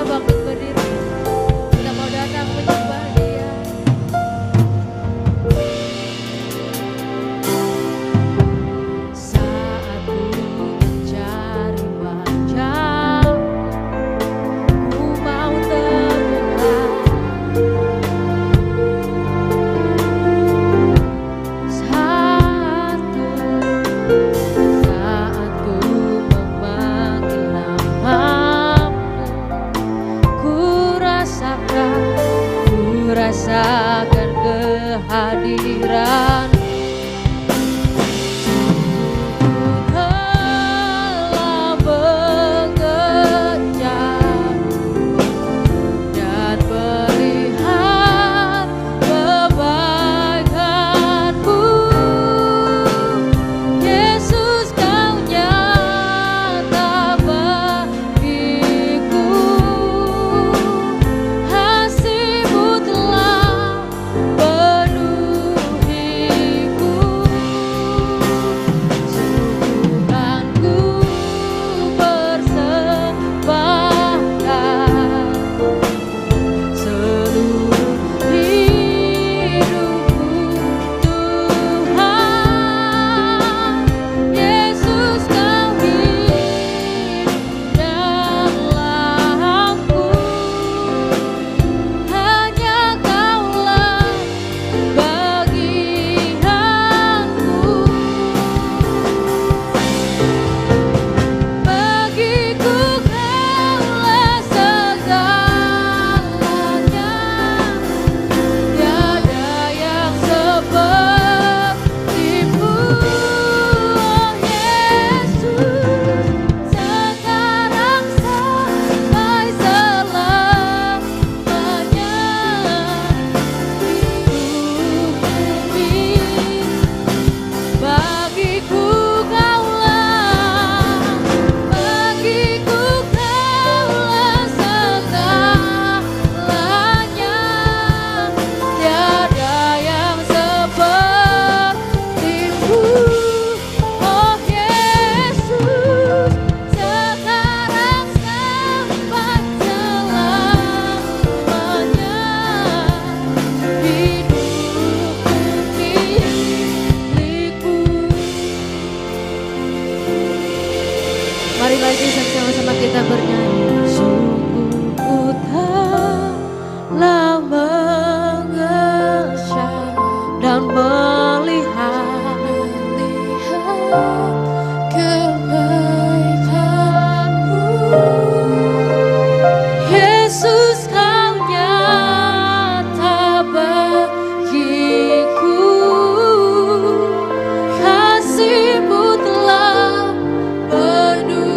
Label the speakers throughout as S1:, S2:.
S1: kita bangkit berdiri. Kita mau datang menyembah Dia. Saat ku mencari wajah, ku mau temukan. Saat ku memanggil namamu, ku rasakan kehadiran. Telah mengejar dan melihat kebaikan-Mu. Yesus, Kau nyata bagiku. Kasih-Mu telah penuhiku. Tuhanku persembahkan seluruh hidupku, Tuhan. Yesus, Kau hidup dalamku. Hanya Kaulah bagianku. Bagiku Kaulah segalanya. Tiada yang seperti-Mu, oh Yesus. Sekarang sampai selamanya. Hidup ini bagiku Kaulah, bagiku Kaulah segalanya. Tiada yang seperti-Mu, oh Yesus. Sekarang sampai selamanya. Hidupku milikmu. Mari lagi sama-sama kita bernyanyi. Sungguh ku telah mengesyaf dan melihat kebaikan-Mu. Yesus, Kau nyata bagiku. Kasih-Mu telah penuhiku.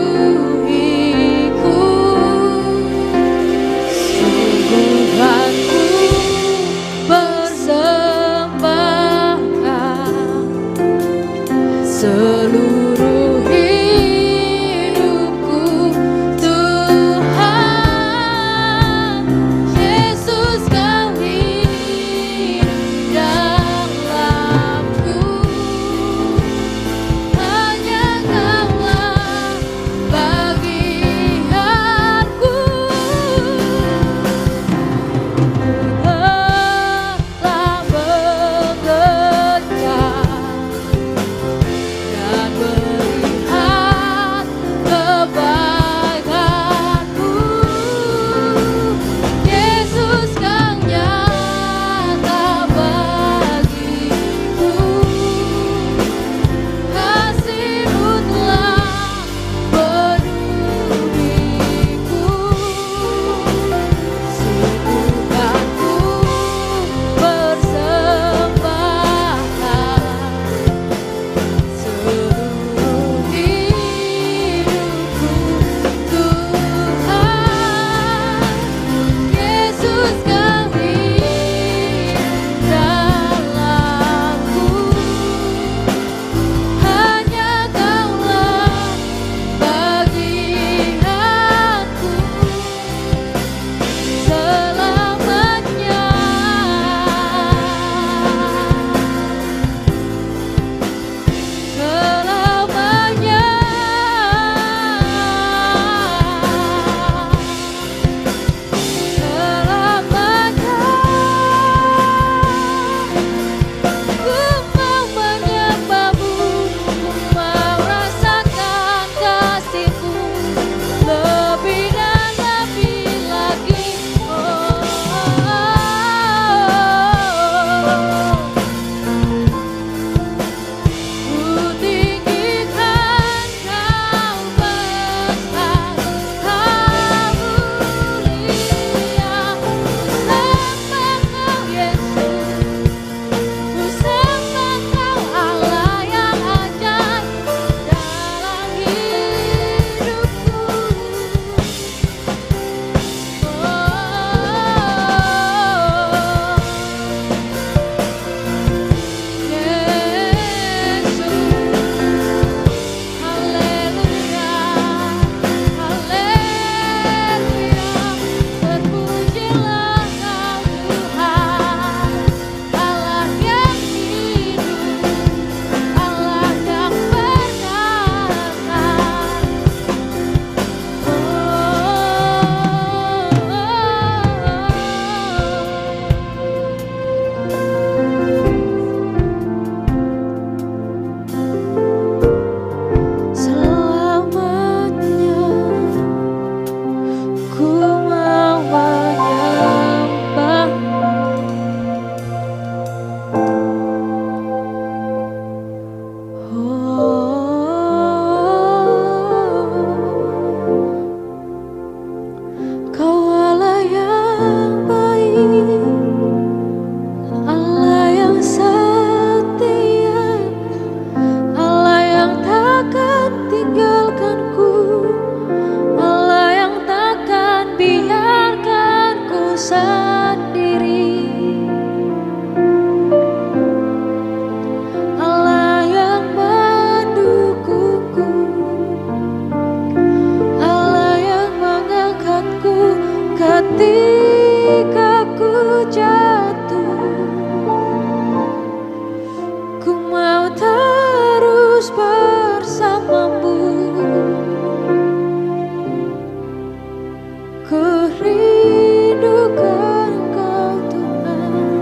S1: Ku rindukan Engkau Tuhan.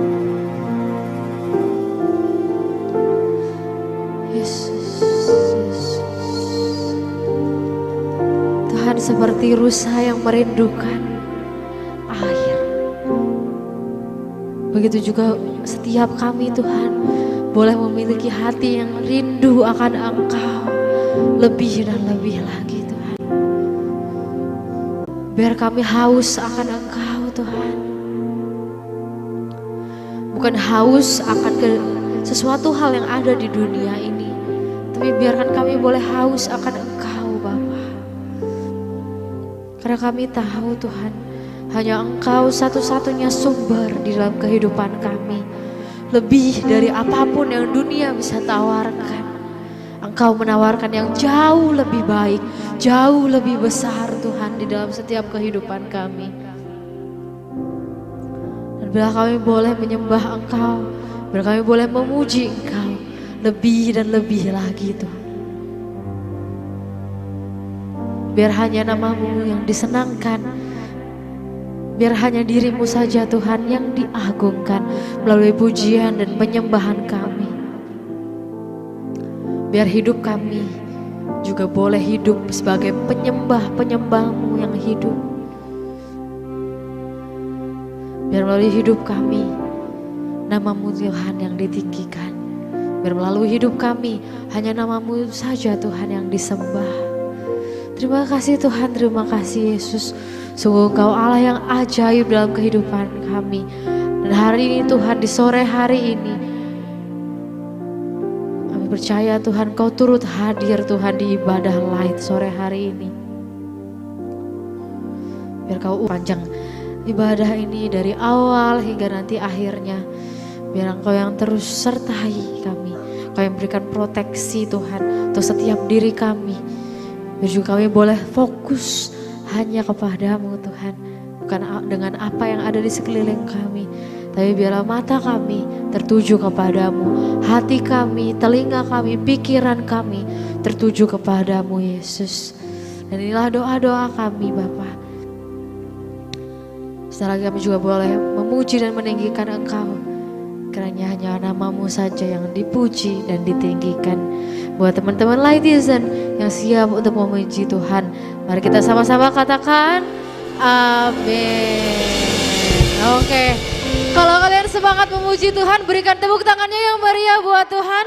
S1: Yesus, Yesus. Tuhan, seperti rusa yang merindukan air, begitu juga setiap kami Tuhan boleh memiliki hati yang rindu akan Engkau lebih dan lebih lagi Tuhan. Biar kami haus akan Engkau Tuhan. Bukan haus akan sesuatu hal yang ada di dunia ini, tapi biarkan kami boleh haus akan Engkau Bapa. Karena kami tahu Tuhan, hanya Engkau satu-satunya sumber di dalam kehidupan kami. Lebih dari apapun yang dunia bisa tawarkan, Engkau menawarkan yang jauh lebih baik, jauh lebih besar Tuhan di dalam setiap kehidupan kami. Dan bila kami boleh menyembah Engkau, bila kami boleh memuji Engkau lebih dan lebih lagi Tuhan. Biar hanya nama-Mu yang disenangkan, biar hanya diri-Mu saja Tuhan yang diagungkan melalui pujian dan penyembahan kami. Biar hidup kami juga boleh hidup sebagai penyembah-penyembah-Mu yang hidup. Biar melalui hidup kami nama-Mu Tuhan yang ditinggikan. Biar melalui hidup kami hanya nama-Mu saja Tuhan yang disembah. Terima kasih Tuhan, terima kasih Yesus. Sungguh Engkau Allah yang ajaib dalam kehidupan kami. Dan hari ini Tuhan, di sore hari ini, kami percaya Tuhan Kau turut hadir Tuhan di ibadah light sore hari ini. Biar Kau panjang ibadah ini dari awal hingga nanti akhirnya. Biar Engkau yang terus sertai kami. Kau yang berikan proteksi Tuhan untuk setiap diri kami. Biar juga kami boleh fokus hanya kepadamu Tuhan. Bukan dengan apa yang ada di sekeliling kami. Tapi biarlah mata kami tertuju kepadamu. Hati kami, telinga kami, pikiran kami tertuju kepadamu Yesus. Dan inilah doa-doa kami Bapa. Setelah lagi kami juga boleh memuji dan meninggikan Engkau. Karena hanya nama-Mu saja yang dipuji dan ditinggikan. Buat teman-teman Lightizen yang siap untuk memuji Tuhan, mari kita sama-sama katakan amin. Oke, kalau kalian semangat memuji Tuhan, berikan tepuk tangannya yang meriah buat Tuhan.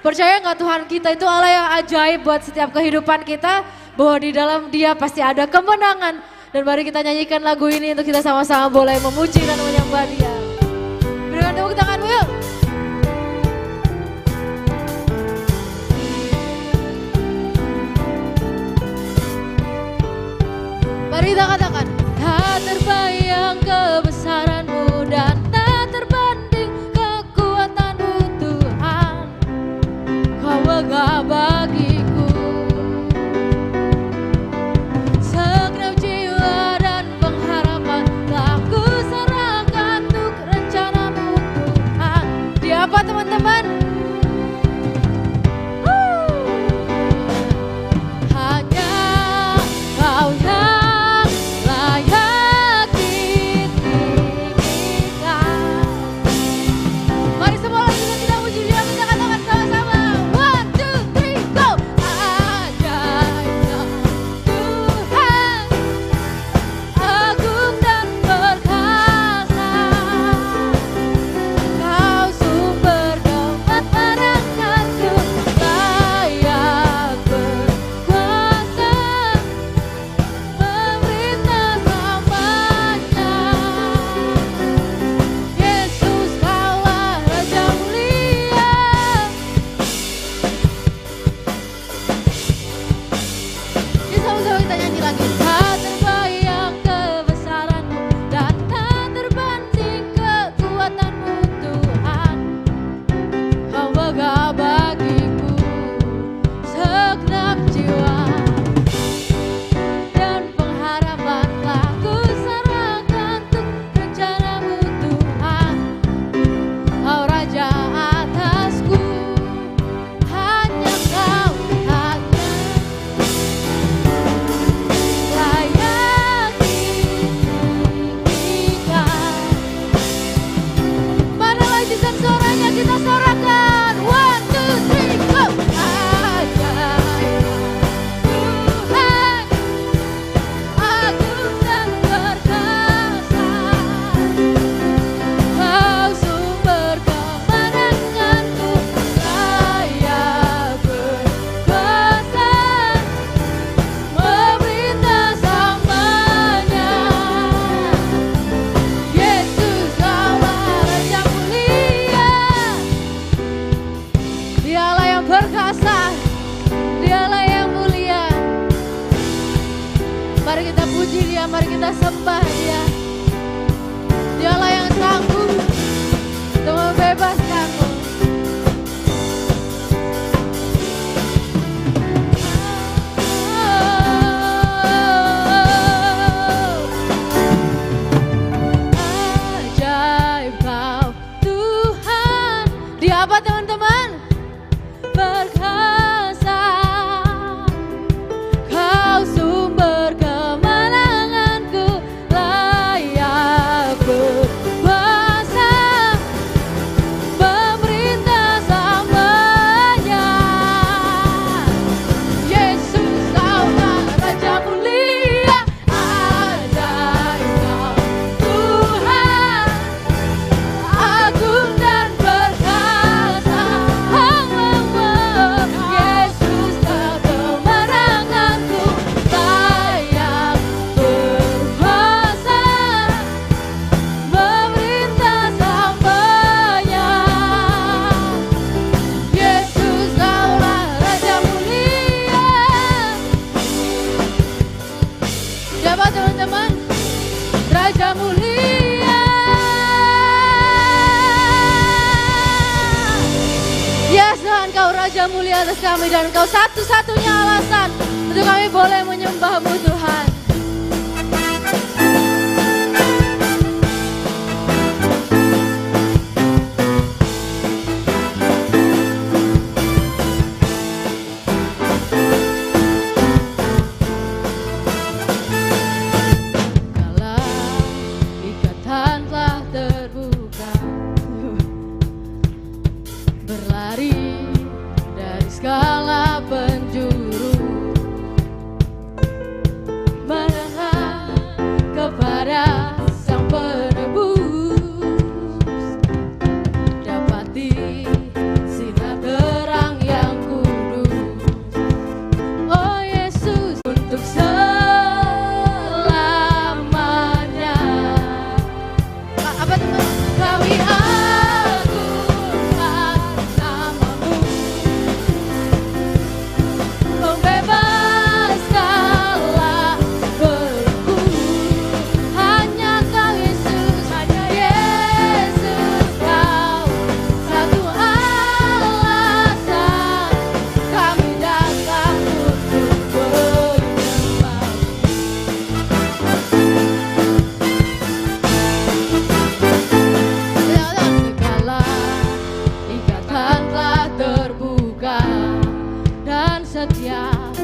S1: Percaya gak Tuhan kita itu Allah yang ajaib buat setiap kehidupan kita, bahwa di dalam Dia pasti ada kemenangan. Dan mari kita nyanyikan lagu ini untuk kita sama-sama boleh memuji dan menyembah Dia. Berikan tepuk tanganmu yuk. Mari kita katakan, tak terbayang kebesaran-Mu dan tak terbanding kekuatan-Mu Tuhan. Kau megah bagiku segenap jiwa dan pengharapan, telah ku serahkan untuk rencana-Mu Tuhan. Di apa teman-teman? Hanya Kau yang Mari kita puji Dia, mari kita sembah Dia. Dialah yang sanggup untuk membebaskanmu. Ajaib Kau Tuhan. Dia apa teman-teman? Berkuasa. Kau sumber kemenanganku, layak berkuasa, pemerintah selamanya. Yesus Kaulah Raja mulia, ajaib Kau Tuhan, agung dan perkasa. Yesus Kau kemenanganku, layak berkuasa, memerintah selamanya. Yesus Kaulah Raja mulia. Siapa teman-teman? Raja mulia. Ya Tuhan, Kau Raja mulia atas kami, dan Kau satu-satunya alasan untuk kami boleh menyembah-Mu Tuhan. Kala ikatan telah terbuka, berlari dari segala penjuru, menengah kepada Sang Penebus, dapati sinar terang yang kudus. Oh Yesus, untuk selamanya. Apa teman? Kami agungkan namamu, membebaskanlah belenggu. Hanya Kau Yesus, hanya Yesus Kau, satu alasan kami datang untuk menyembah. Segala ikatan telah terbuka, dan setiap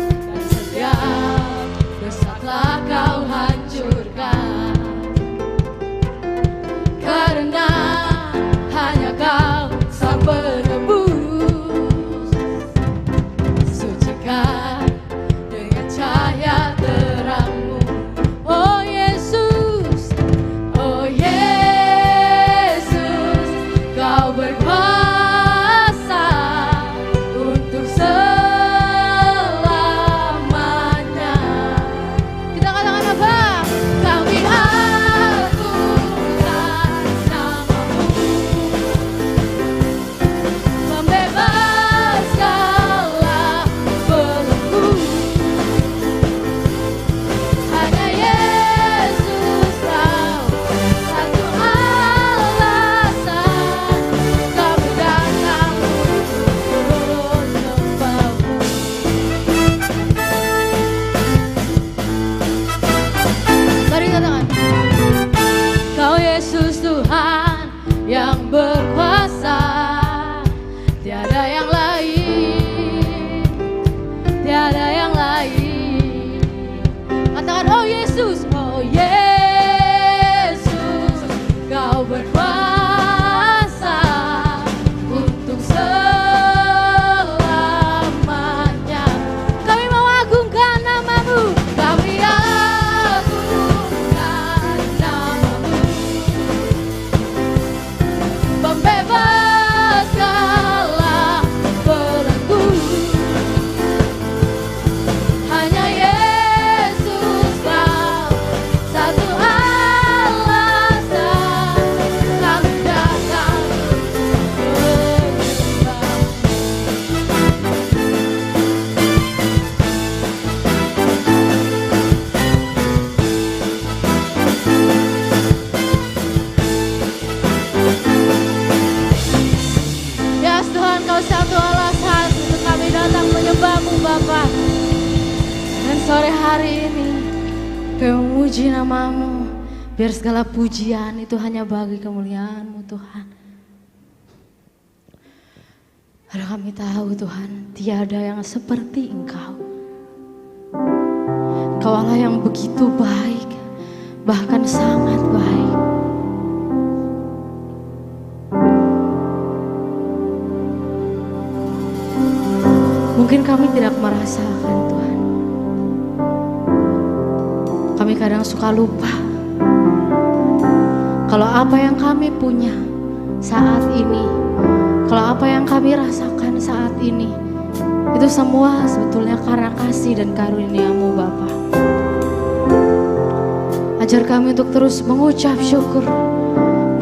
S1: dosa telah Kau hancurkan. Karena hanya Kau Sang Penebus, sucikan dengan cahaya terang-Mu. Oh Yesus, oh Yesus, Kau berkuasa untuk selamanya. Kita katakan apa? Kami agungkan namamu, membebaskanlah belenggu. Hanya Yesus Kau, satu alasan kami datang untuk menyembah-Mu. Mari katakan, Kau Yesus Tuhan yang berkuasa, tiada yang lain, tiada yang lain. Katakan, oh Yesus, oh Yesus, Kau berkuasa untuk selamanya. Kami mau agungkan namamu, kami agungkan namamu, membebaskanlah belenggu. Hanya Yesus Kau, memuji nama-Mu, biar segala pujian itu hanya bagi kemuliaan-Mu Tuhan. Karena kami tahu Tuhan, tiada yang seperti Engkau. Engkau Allah yang begitu baik, bahkan sangat baik. Mungkin kami tidak merasakan Tuhan. Kami kadang suka lupa kalau apa yang kami punya saat ini, kalau apa yang kami rasakan saat ini, itu semua sebetulnya karena kasih dan karunia-Mu Bapa. Ajar kami untuk terus mengucap syukur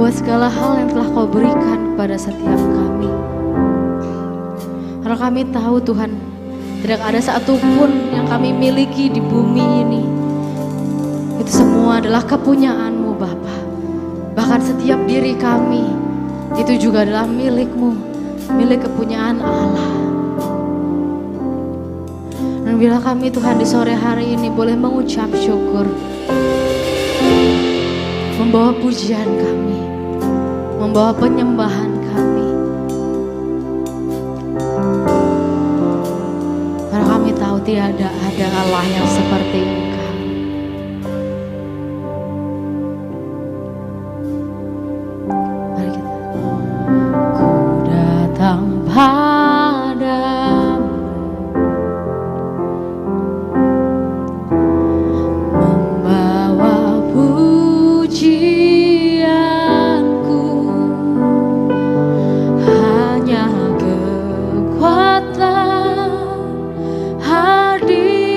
S1: buat segala hal yang telah Kau berikan kepada setiap kami. Karena kami tahu Tuhan, tidak ada satupun yang kami miliki di bumi ini. Itu semua adalah kepunyaan-Mu Bapa. Bahkan setiap diri kami itu juga adalah milik-Mu, milik kepunyaan Allah. Dan bila kami Tuhan di sore hari ini boleh mengucap syukur, membawa pujian kami, membawa penyembahan kami, karena kami tahu tiada ada Allah yang seperti Engkau. Mari kita. Ku datang padamu, membawa pujianku, hanya kekuatan hadirat-Mu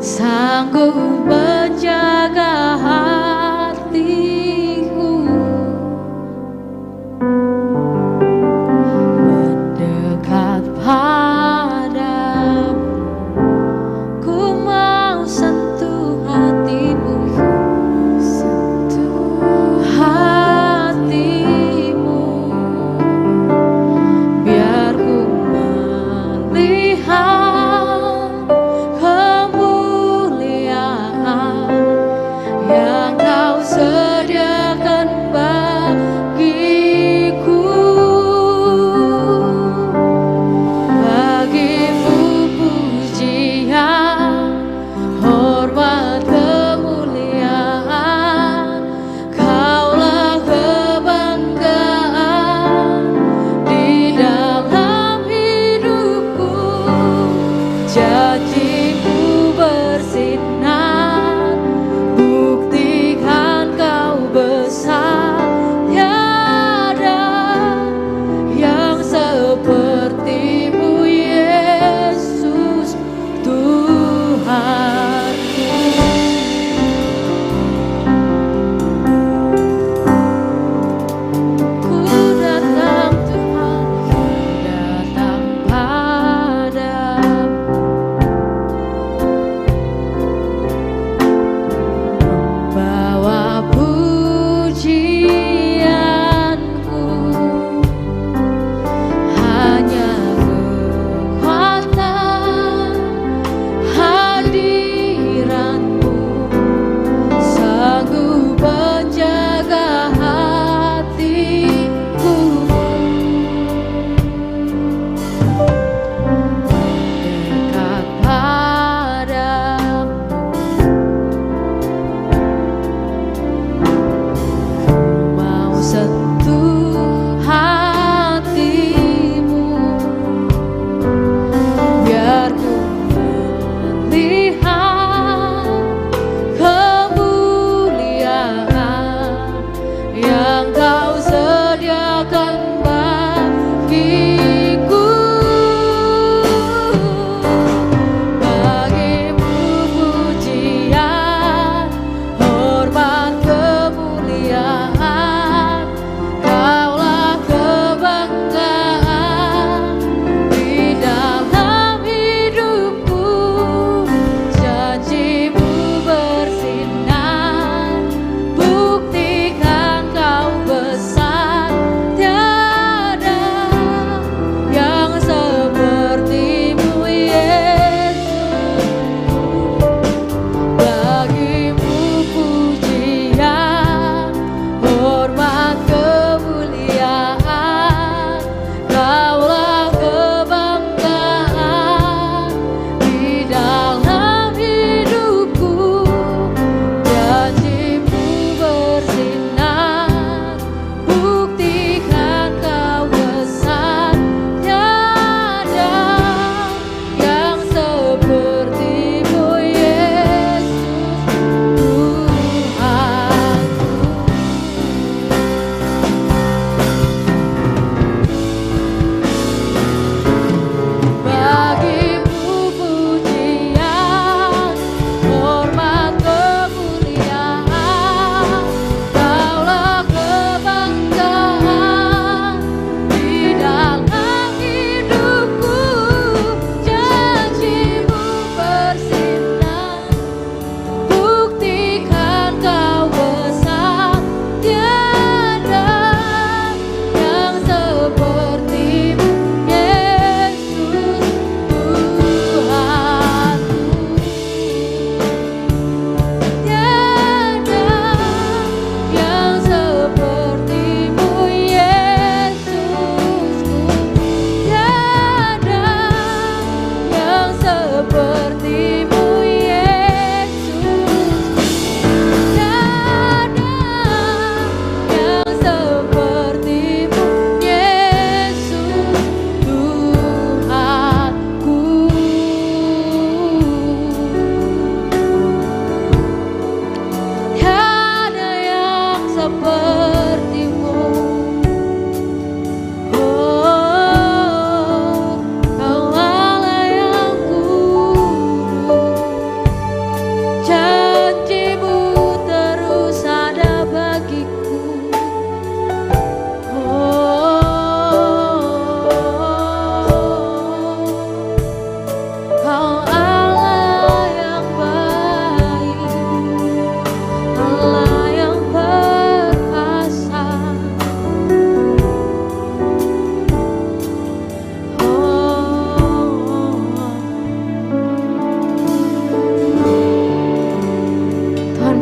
S1: sanggup menjaga hatiku, mendekat padamu. Ku mau sentuh hati-Mu, sentuh hati-Mu, biar ku melihat kemuliaan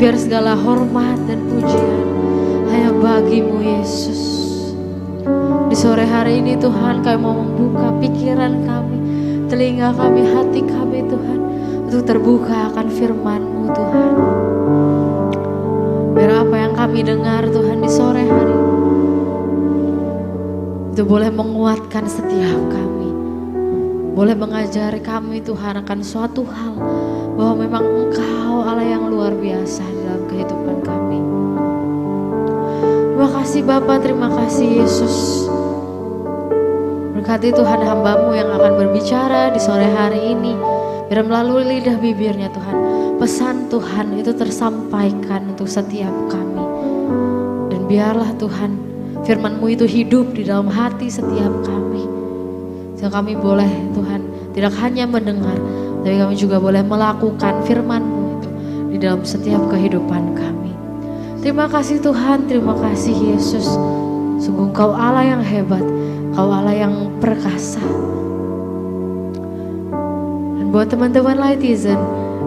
S1: biar segala hormat dan pujian hanya bagimu Yesus. Di sore hari ini Tuhan, kami mau membuka pikiran kami, telinga kami, hati kami Tuhan, untuk terbuka akan firman-Mu Tuhan. Biar apa yang kami dengar Tuhan di sore hari itu boleh menguatkan setiap kami, boleh mengajari kami Tuhan akan suatu hal, bahwa memang Engkau Allah yang luar biasa dalam kehidupan kami. Terima kasih Bapa, terima kasih Yesus. Berkati Tuhan hamba-Mu yang akan berbicara di sore hari ini, biar melalui lidah bibirnya Tuhan, pesan Tuhan itu tersampaikan untuk setiap kami. Dan biarlah Tuhan, firman-Mu itu hidup di dalam hati setiap kami. Sehingga kami boleh Tuhan tidak hanya mendengar, tapi kami juga boleh melakukan firman-Mu itu di dalam setiap kehidupan kami. Terima kasih Tuhan, terima kasih Yesus. Sungguh Engkau Allah yang hebat, Engkau Allah yang perkasa. Dan buat teman-teman Lightizen,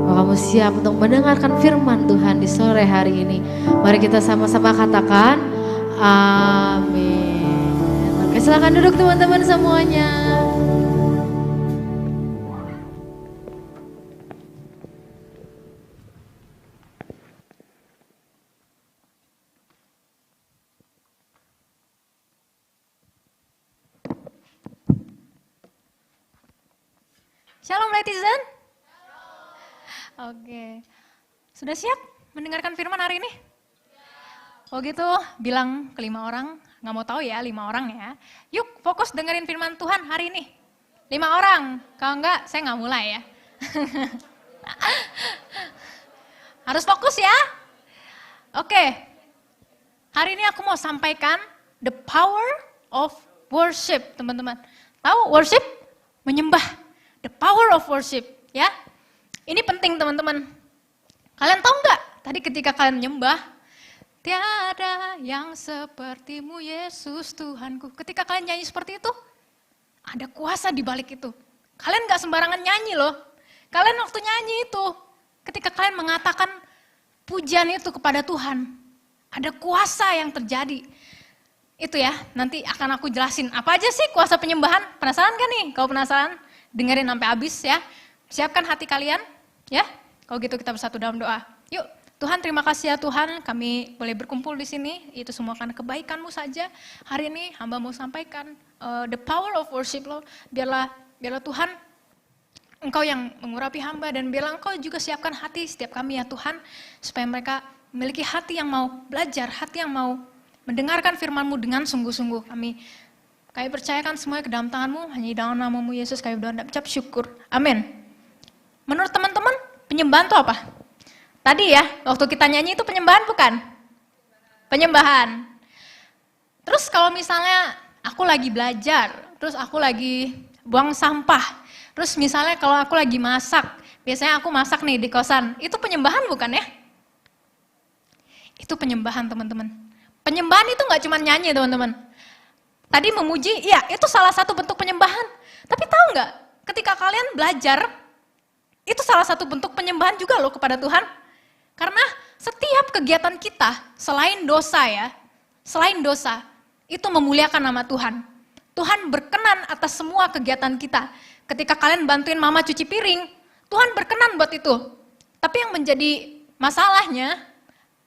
S1: kamu siap untuk mendengarkan firman Tuhan di sore hari ini? Mari kita sama-sama katakan amin. Oke, silakan duduk teman-teman semuanya.
S2: Shalom Lightizen. Oke, sudah siap mendengarkan firman hari ini? Oh gitu, bilang ke 5 orang, nggak mau tahu ya 5 orang ya. Yuk fokus dengerin firman Tuhan hari ini. 5 orang, kalau enggak saya nggak mulai ya. Harus fokus ya. Oke, hari ini aku mau sampaikan the power of worship teman-teman. Tahu worship? Menyembah. The power of worship ya. Ini penting teman-teman. Kalian tahu nggak? Tadi ketika kalian menyembah, tiada yang sepertimu Yesus Tuhanku. Ketika kalian nyanyi seperti itu, ada kuasa di balik itu. Kalian nggak sembarangan nyanyi loh. Kalian waktu nyanyi itu, ketika kalian mengatakan pujian itu kepada Tuhan, ada kuasa yang terjadi. Itu ya, nanti akan aku jelasin apa aja sih kuasa penyembahan. Penasaran kan nih? Kalau penasaran, dengerin sampai habis ya. Siapkan hati kalian ya. Kalau gitu kita bersatu dalam doa. Yuk, Tuhan terima kasih ya Tuhan, kami boleh berkumpul di sini. Itu semua karena kebaikan-Mu saja. Hari ini hamba mau sampaikan the power of worship Lord. Biarlah Tuhan Engkau yang mengurapi hamba, dan biarlah Engkau juga siapkan hati setiap kami ya Tuhan, supaya mereka memiliki hati yang mau belajar, hati yang mau mendengarkan firman-Mu dengan sungguh-sungguh. Kami percayakan semuanya ke dalam tangan-Mu, hanya di dalam nama-Mu Yesus kami berdoa dan ucap syukur. Amin. Menurut teman-teman, penyembahan itu apa? Tadi ya, waktu kita nyanyi itu penyembahan bukan? Penyembahan. Terus kalau misalnya aku lagi belajar, terus aku lagi buang sampah, terus misalnya kalau aku lagi masak, biasanya aku masak nih di kosan, itu penyembahan bukan ya? Itu penyembahan teman-teman. Penyembahan itu gak cuma nyanyi teman-teman. Tadi memuji, iya itu salah satu bentuk penyembahan. Tapi tahu nggak, ketika kalian belajar, itu salah satu bentuk penyembahan juga loh kepada Tuhan. Karena setiap kegiatan kita, selain dosa ya, selain dosa, itu memuliakan nama Tuhan. Tuhan berkenan atas semua kegiatan kita. Ketika kalian bantuin mama cuci piring, Tuhan berkenan buat itu. Tapi yang menjadi masalahnya,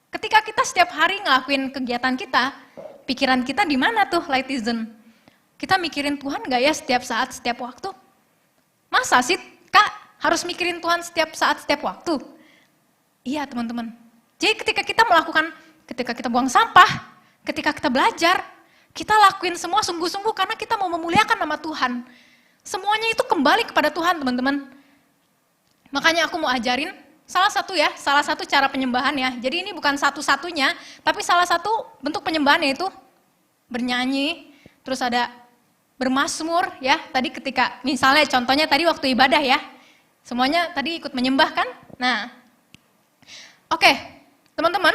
S2: ketika kita setiap hari ngelakuin kegiatan kita, pikiran kita di mana tuh Lightizen? Kita mikirin Tuhan gak ya setiap saat, setiap waktu? Masa sih Kak harus mikirin Tuhan setiap saat, setiap waktu? Iya teman-teman. Jadi ketika kita melakukan, ketika kita buang sampah, ketika kita belajar, kita lakuin semua sungguh-sungguh karena kita mau memuliakan nama Tuhan. Semuanya itu kembali kepada Tuhan teman-teman. Makanya aku mau ajarin salah satu cara penyembahan ya. Jadi ini bukan satu-satunya, tapi salah satu bentuk penyembahannya itu bernyanyi, terus ada bermazmur ya. Tadi ketika misalnya contohnya tadi waktu ibadah ya. Semuanya tadi ikut menyembah kan? Nah. Oke, teman-teman.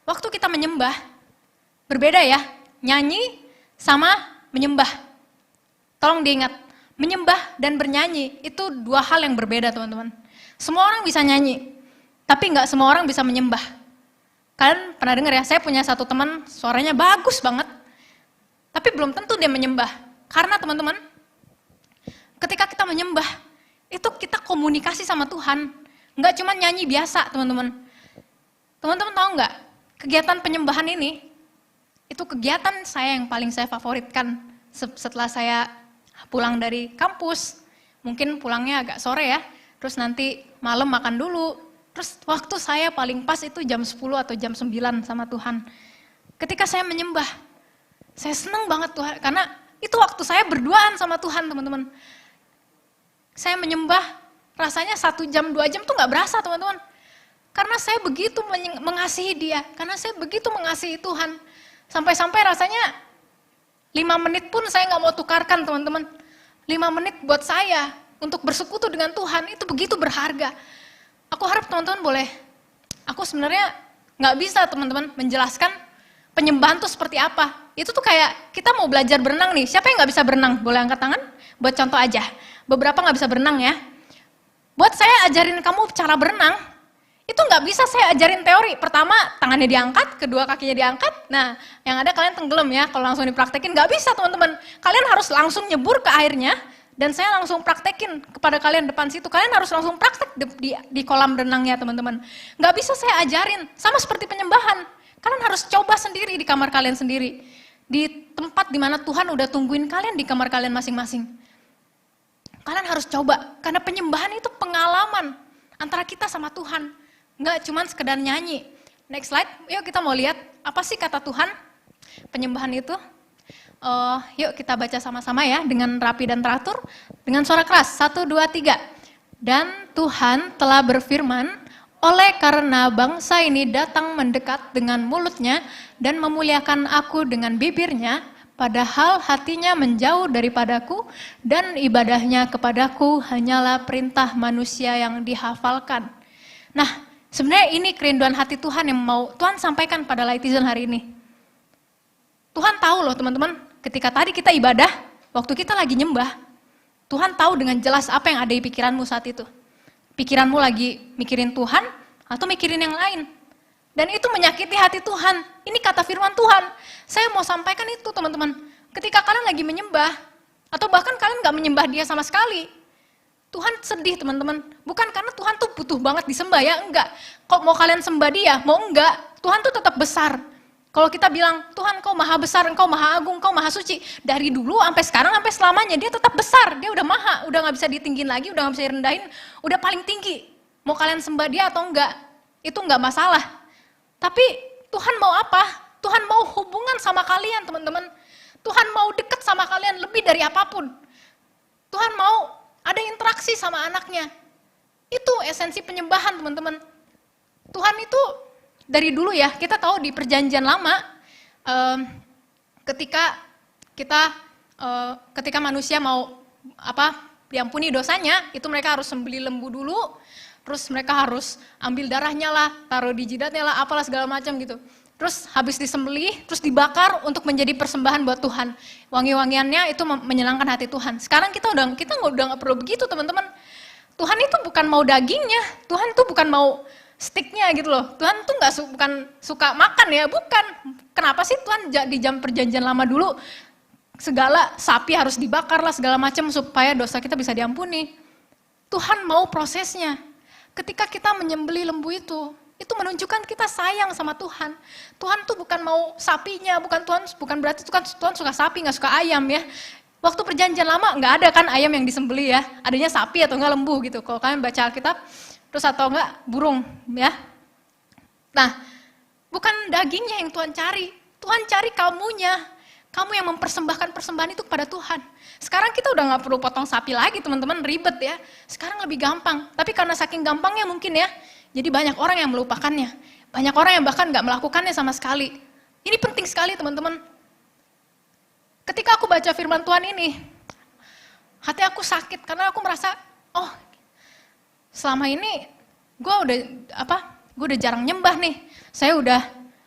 S2: Waktu kita menyembah berbeda ya. Nyanyi sama menyembah. Tolong diingat, menyembah dan bernyanyi itu dua hal yang berbeda teman-teman. Semua orang bisa nyanyi, Tapi nggak semua orang bisa menyembah. Kalian pernah dengar ya, saya punya satu teman suaranya bagus banget, tapi belum tentu dia menyembah. Karena teman-teman, ketika kita menyembah, itu kita komunikasi sama Tuhan. Nggak cuma nyanyi biasa, teman-teman. Teman-teman tahu nggak, kegiatan penyembahan ini, itu kegiatan saya yang paling saya favoritkan setelah saya pulang dari kampus. Mungkin pulangnya agak sore ya, terus nanti malam makan dulu. Terus waktu saya paling pas itu jam 10 atau jam 9 sama Tuhan. Ketika saya menyembah, saya senang banget Tuhan, karena itu waktu saya berduaan sama Tuhan, teman-teman. Saya menyembah, rasanya 1 jam, 2 jam tuh gak berasa, teman-teman. Karena saya begitu mengasihi dia, karena saya begitu mengasihi Tuhan. Sampai-sampai rasanya 5 menit pun saya gak mau tukarkan, teman-teman. 5 menit buat saya untuk bersekutu dengan Tuhan, itu begitu berharga. Aku harap teman-teman boleh, aku sebenarnya gak bisa teman-teman menjelaskan penyembahan itu seperti apa. Itu tuh kayak kita mau belajar berenang nih, siapa yang gak bisa berenang? Boleh angkat tangan? Buat contoh aja, beberapa gak bisa berenang ya. Buat saya ajarin kamu cara berenang, itu gak bisa saya ajarin teori. Pertama tangannya diangkat, kedua kakinya diangkat, nah yang ada kalian tenggelam ya, kalau langsung dipraktekin gak bisa teman-teman. Kalian harus langsung nyebur ke airnya, dan saya langsung praktekin kepada kalian depan situ. Kalian harus langsung praktek di kolam renangnya teman-teman. Gak bisa saya ajarin, sama seperti penyembahan. Kalian harus coba sendiri di kamar kalian sendiri. Di tempat dimana Tuhan udah tungguin kalian di kamar kalian masing-masing. Kalian harus coba, karena penyembahan itu pengalaman antara kita sama Tuhan. Gak cuman sekedar nyanyi. Next slide, yuk kita mau lihat apa sih kata Tuhan penyembahan itu. Yuk kita baca sama-sama ya, dengan rapi dan teratur, dengan suara keras, 1, 2, 3. Dan Tuhan telah berfirman, oleh karena bangsa ini datang mendekat dengan mulutnya dan memuliakan aku dengan bibirnya, padahal hatinya menjauh daripadaku dan ibadahnya kepadaku hanyalah perintah manusia yang dihafalkan. Nah, sebenarnya ini kerinduan hati Tuhan yang mau Tuhan sampaikan pada Lightizen hari ini. Tuhan tahu loh teman-teman, ketika tadi kita ibadah, waktu kita lagi nyembah, Tuhan tahu dengan jelas apa yang ada di pikiranmu saat itu. Pikiranmu lagi mikirin Tuhan atau mikirin yang lain. Dan itu menyakiti hati Tuhan. Ini kata firman Tuhan. Saya mau sampaikan itu teman-teman. Ketika kalian lagi menyembah, atau bahkan kalian gak menyembah dia sama sekali, Tuhan sedih teman-teman. Bukan karena Tuhan tuh butuh banget disembah ya, enggak. Kok mau kalian sembah dia, mau enggak, Tuhan tuh tetap besar. Kalau kita bilang, Tuhan Engkau maha besar, Engkau maha agung, Engkau maha suci. Dari dulu sampai sekarang, sampai selamanya, dia tetap besar. Dia udah maha, udah gak bisa ditinggiin lagi, udah gak bisa direndahin, udah paling tinggi. Mau kalian sembah dia atau enggak, itu enggak masalah. Tapi Tuhan mau apa? Tuhan mau hubungan sama kalian teman-teman. Tuhan mau deket sama kalian lebih dari apapun. Tuhan mau ada interaksi sama anaknya. Itu esensi penyembahan teman-teman. Tuhan itu dari dulu ya, kita tahu di perjanjian lama, ketika manusia mau diampuni dosanya, itu mereka harus sembelih lembu dulu, terus mereka harus ambil darahnya lah, taruh di jidatnya lah, apalah segala macam gitu. Terus habis disembelih, terus dibakar untuk menjadi persembahan buat Tuhan. Wangi-wangiannya itu menyenangkan hati Tuhan. Sekarang kita udah nggak perlu begitu teman-teman. Tuhan itu bukan mau dagingnya, Tuhan itu bukan mau sticknya gitu loh. Tuhan tuh bukan suka makan ya, bukan. Kenapa sih Tuhan di jam perjanjian lama dulu segala sapi harus dibakar lah segala macam supaya dosa kita bisa diampuni. Tuhan mau prosesnya. Ketika kita menyembelih lembu itu menunjukkan kita sayang sama Tuhan. Tuhan tuh bukan mau sapinya, bukan berarti Tuhan suka sapi, nggak suka ayam ya. Waktu perjanjian lama nggak ada kan ayam yang disembelih ya, adanya sapi atau enggak lembu gitu. Kalau kalian baca Alkitab, terus atau enggak burung ya. Nah, bukan dagingnya yang Tuhan cari. Tuhan cari kamunya. Kamu yang mempersembahkan persembahan itu kepada Tuhan. Sekarang kita udah nggak perlu potong sapi lagi teman-teman, ribet ya. Sekarang lebih gampang. Tapi karena saking gampangnya mungkin ya, jadi banyak orang yang melupakannya. Banyak orang yang bahkan nggak melakukannya sama sekali. Ini penting sekali teman-teman. Ketika aku baca firman Tuhan ini, hati aku sakit karena aku merasa, oh selama ini gue udah jarang nyembah nih. Saya udah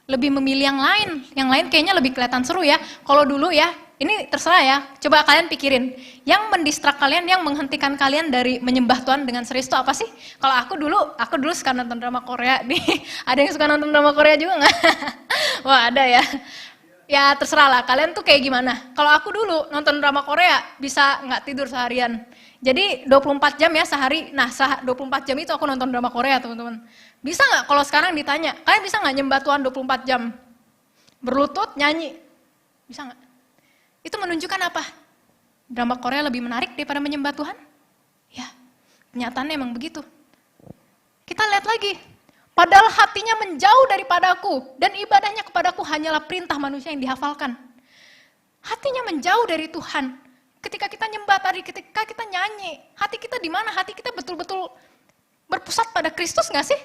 S2: lebih memilih yang lain kayaknya lebih kelihatan seru ya. Kalau dulu ya, ini terserah ya, coba kalian pikirin. Yang mendistrak kalian, yang menghentikan kalian dari menyembah Tuhan dengan serius itu apa sih? Kalau aku dulu suka nonton drama Korea. Nih, ada yang suka nonton drama Korea juga nggak? Wah, ada ya. Ya terserah lah, kalian tuh kayak gimana. Kalau aku dulu nonton drama Korea, bisa nggak tidur seharian. Jadi 24 jam ya sehari, 24 jam itu aku nonton drama Korea teman-teman. Bisa nggak kalau sekarang ditanya, kalian bisa nggak nyembah Tuhan 24 jam? Berlutut, nyanyi, bisa nggak? Itu menunjukkan apa? Drama Korea lebih menarik daripada menyembah Tuhan? Ya, kenyataannya emang begitu. Kita lihat lagi, padahal hatinya menjauh daripadaku dan ibadahnya kepadaku hanyalah perintah manusia yang dihafalkan. Hatinya menjauh dari Tuhan. Ketika kita nyembah tadi, ketika kita nyanyi, hati kita di mana? Hati kita betul-betul berpusat pada Kristus nggak sih?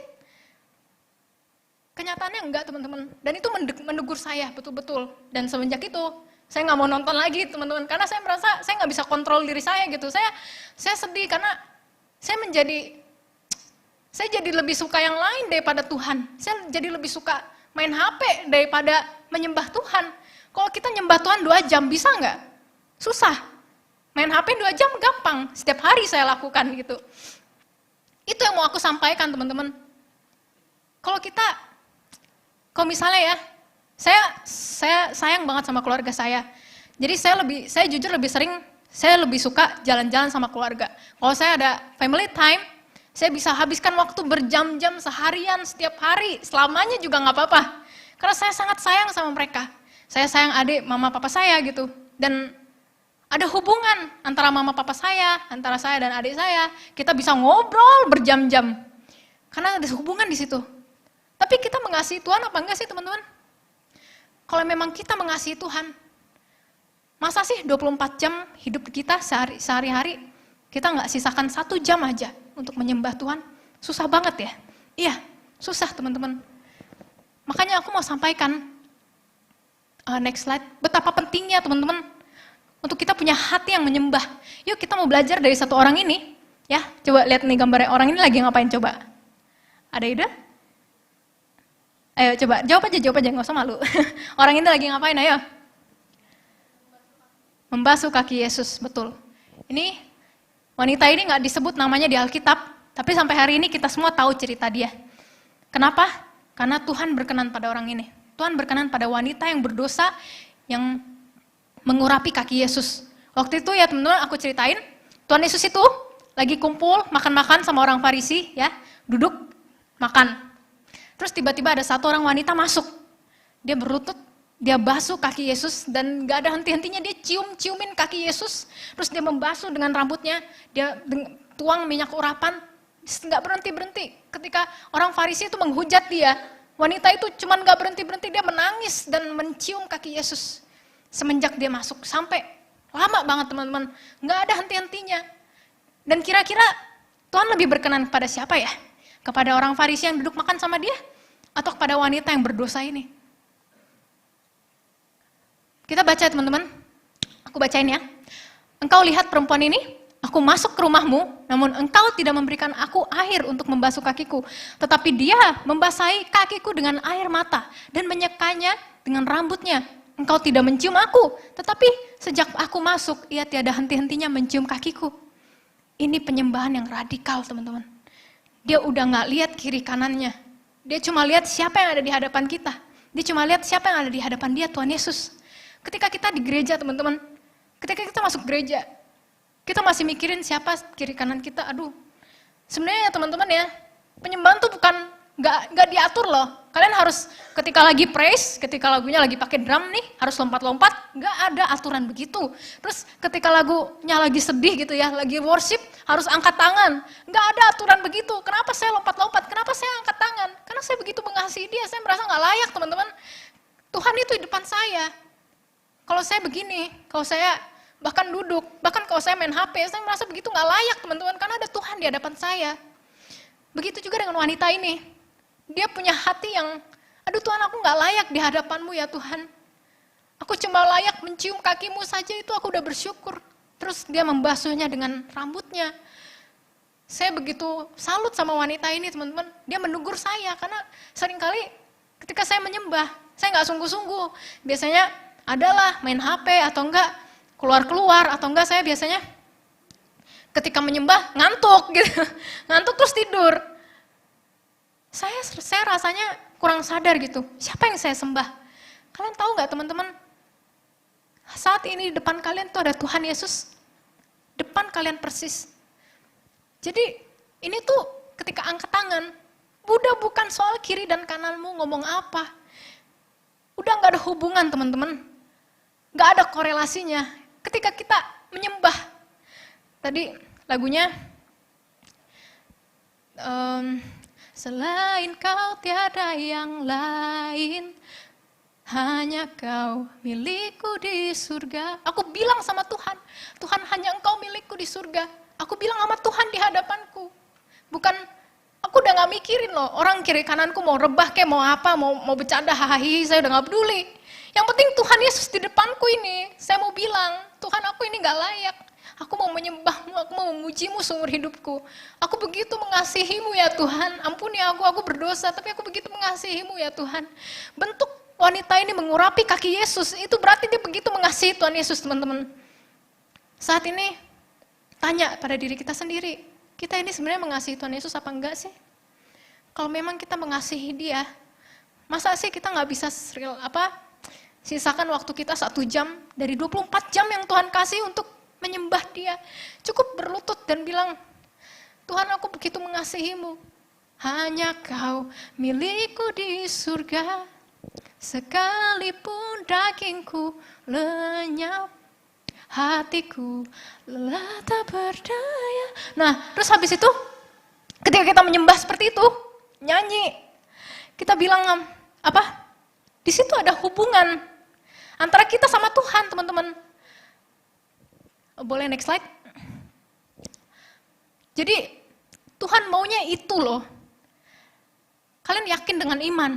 S2: Kenyataannya enggak teman-teman. Dan itu menegur saya betul-betul. Dan semenjak itu saya nggak mau nonton lagi teman-teman, karena saya merasa saya nggak bisa kontrol diri saya gitu. Saya sedih karena saya jadi lebih suka yang lain daripada Tuhan. Saya jadi lebih suka main HP daripada menyembah Tuhan. Kalau kita nyembah Tuhan 2 jam bisa nggak? Susah. Main HP 2 jam gampang. Setiap hari saya lakukan gitu. Itu yang mau aku sampaikan teman-teman. Kalau misalnya ya, saya sayang banget sama keluarga saya. Jadi saya jujur saya lebih suka jalan-jalan sama keluarga. Kalau saya ada family time, saya bisa habiskan waktu berjam-jam seharian setiap hari, selamanya juga nggak apa-apa. Karena saya sangat sayang sama mereka. Saya sayang adik, mama, papa saya gitu. Dan ada hubungan antara mama, papa saya, antara saya dan adik saya. Kita bisa ngobrol berjam-jam. Karena ada hubungan di situ. Tapi kita mengasihi Tuhan apa enggak sih teman-teman? Kalau memang kita mengasihi Tuhan, masa sih 24 jam hidup kita sehari-hari, kita nggak sisakan 1 jam aja untuk menyembah Tuhan? Susah banget ya? Iya, susah teman-teman. Makanya aku mau sampaikan, next slide, betapa pentingnya teman-teman, untuk kita punya hati yang menyembah. Yuk kita mau belajar dari satu orang ini, ya coba lihat nih gambarnya, orang ini lagi ngapain coba? Ada ide? Ayo coba, jawab aja, nggak usah malu. Orang ini lagi ngapain, ayo? Membasuh kaki Yesus, betul. Ini wanita ini nggak disebut namanya di Alkitab, tapi sampai hari ini kita semua tahu cerita dia. Kenapa? Karena Tuhan berkenan pada orang ini. Tuhan berkenan pada wanita yang berdosa, yang mengurapi kaki Yesus. Waktu itu ya teman-teman aku ceritain, Tuhan Yesus itu lagi kumpul makan-makan sama orang Farisi, ya, duduk makan. Terus tiba-tiba ada satu orang wanita masuk, dia berlutut, dia basuh kaki Yesus dan gak ada henti-hentinya, dia ciumin kaki Yesus, terus dia membasuh dengan rambutnya, dia tuang minyak urapan, gak berhenti-berhenti. Ketika orang Farisi itu menghujat dia, wanita itu cuman gak berhenti-berhenti, dia menangis dan mencium kaki Yesus. Semenjak dia masuk, sampai lama banget teman-teman, gak ada henti-hentinya. Dan kira-kira Tuhan lebih berkenan kepada siapa ya? Kepada orang Farisi yang duduk makan sama dia? Atau kepada wanita yang berdosa ini? Kita baca teman-teman, aku bacain ya. Engkau lihat perempuan ini, aku masuk ke rumahmu, namun engkau tidak memberikan aku air untuk membasuh kakiku. Tetapi dia membasahi kakiku dengan air mata dan menyekanya dengan rambutnya. Engkau tidak mencium aku, tetapi sejak aku masuk, ia tiada henti-hentinya mencium kakiku. Ini penyembahan yang radikal teman-teman. Dia udah gak lihat kiri kanannya. Dia cuma lihat siapa yang ada di hadapan kita. Dia cuma lihat siapa yang ada di hadapan dia, Tuhan Yesus. Ketika kita di gereja teman-teman, ketika kita masuk gereja, kita masih mikirin siapa kiri kanan kita. Aduh, sebenarnya teman-teman ya, penyembahan tuh bukan nggak diatur loh. Kalian harus ketika lagi praise, ketika lagunya lagi pakai drum nih, harus lompat-lompat, nggak ada aturan begitu. Terus ketika lagunya lagi sedih gitu ya, lagi worship, harus angkat tangan. Nggak ada aturan begitu. Kenapa saya lompat-lompat? Kenapa saya angkat tangan? Karena saya begitu mengasihi dia, saya merasa nggak layak teman-teman. Tuhan itu di depan saya. Kalau saya begini, kalau saya bahkan duduk, bahkan kalau saya main HP, saya merasa begitu nggak layak teman-teman, karena ada Tuhan di hadapan saya. Begitu juga dengan wanita ini. Dia punya hati yang, aduh Tuhan aku gak layak di hadapanmu ya Tuhan. Aku cuma layak mencium kakimu saja, itu aku udah bersyukur. Terus dia membasuhnya dengan rambutnya. Saya begitu salut sama wanita ini teman-teman. Dia menegur saya karena seringkali ketika saya menyembah, saya gak sungguh-sungguh. Biasanya adalah main HP atau enggak keluar-keluar, atau enggak saya biasanya ketika menyembah ngantuk gitu. Ngantuk terus tidur. Saya rasanya kurang sadar gitu. Siapa yang saya sembah? Kalian tahu nggak teman-teman? Saat ini di depan kalian tuh ada Tuhan Yesus. Depan kalian persis. Jadi ini tuh ketika angkat tangan, udah bukan soal kiri dan kananmu ngomong apa. Udah nggak ada hubungan teman-teman. Nggak ada korelasinya. Ketika kita menyembah. Tadi lagunya, selain kau tiada yang lain, hanya kau milikku di surga. Aku bilang sama Tuhan, Tuhan hanya engkau milikku di surga. Aku bilang sama Tuhan di hadapanku. Bukan, aku udah gak mikirin loh, orang kiri kananku mau rebah kayak mau apa, mau bercanda, hahaha, saya udah gak peduli. Yang penting Tuhan Yesus di depanku ini, saya mau bilang, Tuhan aku ini gak layak. Aku mau menyembahmu, aku mau memujimu seumur hidupku. Aku begitu mengasihimu ya Tuhan, ampuni aku berdosa, tapi aku begitu mengasihimu ya Tuhan. Bentuk wanita ini mengurapi kaki Yesus, itu berarti dia begitu mengasihi Tuhan Yesus teman-teman. Saat ini, tanya pada diri kita sendiri, kita ini sebenarnya mengasihi Tuhan Yesus apa enggak sih? Kalau memang kita mengasihi dia, masa sih kita gak bisa sisakan waktu kita 1 jam, dari 24 jam yang Tuhan kasih untuk menyembah dia. Cukup berlutut dan bilang, Tuhan aku begitu mengasihimu. Hanya kau milikku di surga. Sekalipun dagingku lenyap, hatiku lelah tak berdaya. Nah, terus habis itu, ketika kita menyembah seperti itu, nyanyi, kita bilang apa? Di situ ada hubungan antara kita sama Tuhan, teman-teman. Boleh next slide? Jadi Tuhan maunya itu loh. Kalian yakin dengan iman?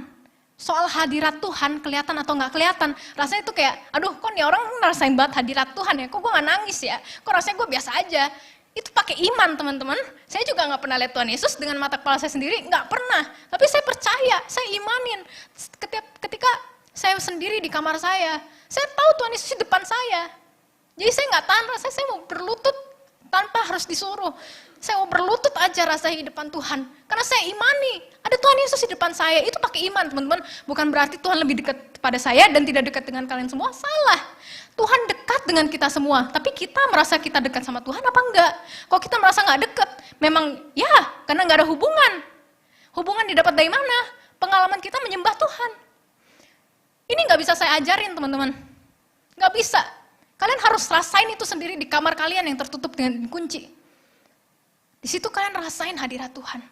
S2: Soal hadirat Tuhan kelihatan atau nggak kelihatan? Rasanya itu kayak, aduh kok nih orang ngerasain banget hadirat Tuhan ya? Kok gue nggak nangis ya? Kok rasanya gue biasa aja? Itu pakai iman teman-teman. Saya juga nggak pernah lihat Tuhan Yesus dengan mata kepala saya sendiri, nggak pernah. Tapi saya percaya, saya imanin. Ketika saya sendiri di kamar saya tahu Tuhan Yesus di depan saya. Jadi saya nggak tahan rasanya, saya mau berlutut tanpa harus disuruh. Saya mau berlutut aja rasanya di depan Tuhan. Karena saya imani, ada Tuhan Yesus di depan saya. Itu pakai iman teman-teman. Bukan berarti Tuhan lebih dekat pada saya dan tidak dekat dengan kalian semua. Salah. Tuhan dekat dengan kita semua. Tapi kita merasa kita dekat sama Tuhan apa enggak? Kalau kita merasa nggak dekat, memang ya karena nggak ada hubungan. Hubungan didapat dari mana? Pengalaman kita menyembah Tuhan. Ini nggak bisa saya ajarin teman-teman. Nggak bisa. Kalian harus rasain itu sendiri di kamar kalian yang tertutup dengan kunci. Di situ kalian rasain hadirat Tuhan.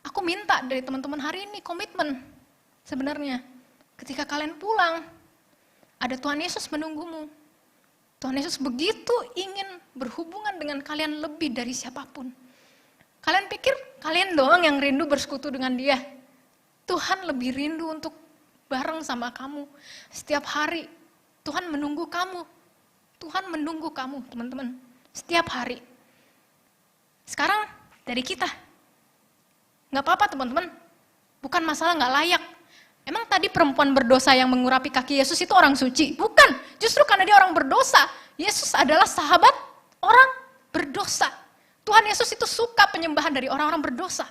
S2: Aku minta dari teman-teman hari ini komitmen sebenarnya. Ketika kalian pulang, ada Tuhan Yesus menunggumu. Tuhan Yesus begitu ingin berhubungan dengan kalian lebih dari siapapun. Kalian pikir kalian doang yang rindu bersekutu dengan dia. Tuhan lebih rindu untuk bareng sama kamu. Setiap hari Tuhan menunggu kamu. Tuhan menunggu kamu, teman-teman. Setiap hari. Sekarang dari kita. Nggak apa-apa, teman-teman. Bukan masalah nggak layak. Emang tadi perempuan berdosa yang mengurapi kaki Yesus itu orang suci? Bukan. Justru karena dia orang berdosa. Yesus adalah sahabat orang berdosa. Tuhan Yesus itu suka penyembahan dari orang-orang berdosa.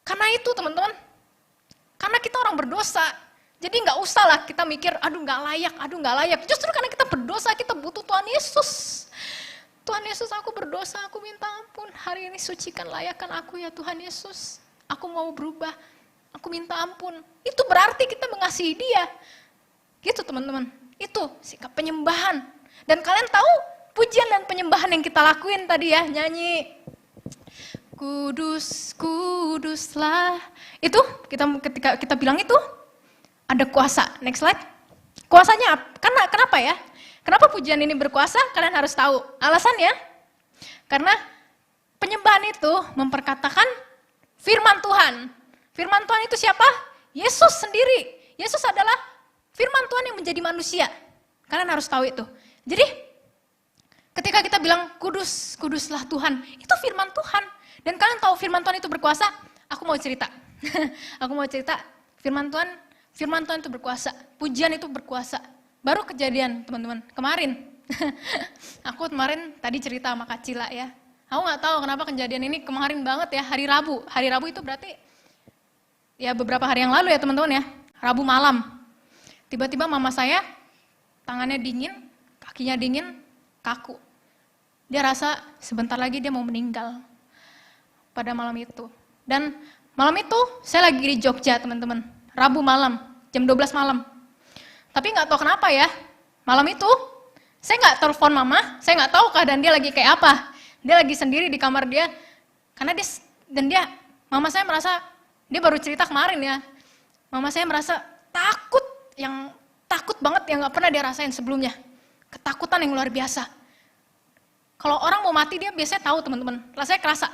S2: Karena itu, teman-teman. Karena kita orang berdosa. Jadi nggak usah lah kita mikir, aduh nggak layak. Justru karena kita berdosa, kita butuh Tuhan Yesus. Tuhan Yesus, aku berdosa, aku minta ampun. Hari ini sucikan, layakkan aku ya Tuhan Yesus. Aku mau berubah, aku minta ampun. Itu berarti kita mengasihi dia. Gitu teman-teman, itu sikap penyembahan. Dan kalian tahu pujian dan penyembahan yang kita lakuin tadi ya, nyanyi. Kudus, kuduslah. Itu ketika kita bilang itu, ada kuasa. Next slide. Kuasanya kenapa ya? Kenapa pujian ini berkuasa? Kalian harus tahu. Alasannya, karena penyembahan itu memperkatakan firman Tuhan. Firman Tuhan itu siapa? Yesus sendiri. Yesus adalah firman Tuhan yang menjadi manusia. Kalian harus tahu itu. Jadi, ketika kita bilang kudus, kuduslah Tuhan, itu firman Tuhan. Dan kalian tahu firman Tuhan itu berkuasa? Aku mau cerita. Aku mau cerita firman Tuhan. Firman Tuhan itu berkuasa, pujian itu berkuasa. Baru kejadian teman-teman, kemarin. Aku kemarin tadi cerita sama Kak Cila ya. Aku nggak tahu kenapa kejadian ini kemarin banget ya, hari Rabu. Hari Rabu itu berarti ya beberapa hari yang lalu ya teman-teman ya. Rabu malam. Tiba-tiba mama saya tangannya dingin, kakinya dingin, kaku. Dia rasa sebentar lagi dia mau meninggal pada malam itu. Dan malam itu saya lagi di Jogja teman-teman. Rabu malam, jam 12 malam. Tapi nggak tahu kenapa ya, malam itu saya nggak telepon mama, saya nggak tahu keadaan dia lagi kayak apa. Dia lagi sendiri di kamar dia, karena mama saya merasa, dia baru cerita kemarin ya, mama saya merasa takut banget yang nggak pernah dia rasain sebelumnya. Ketakutan yang luar biasa. Kalau orang mau mati dia biasanya tahu teman-teman, rasanya kerasa.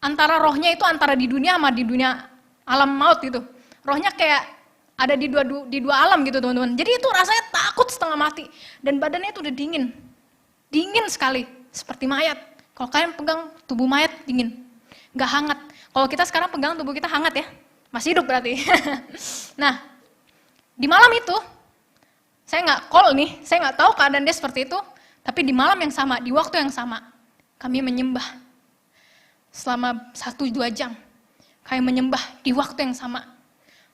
S2: Antara rohnya itu antara di dunia sama di dunia alam maut gitu. Rohnya kayak ada di dua alam gitu teman-teman. Jadi itu rasanya takut setengah mati. Dan badannya itu udah dingin. Dingin sekali, seperti mayat. Kalau kalian pegang tubuh mayat dingin, nggak hangat. Kalau kita sekarang pegang tubuh kita hangat ya, masih hidup berarti. Nah, di malam itu, saya nggak call nih, saya nggak tahu keadaan dia seperti itu. Tapi di malam yang sama, di waktu yang sama, kami menyembah. Selama 1-2 jam, kami menyembah di waktu yang sama.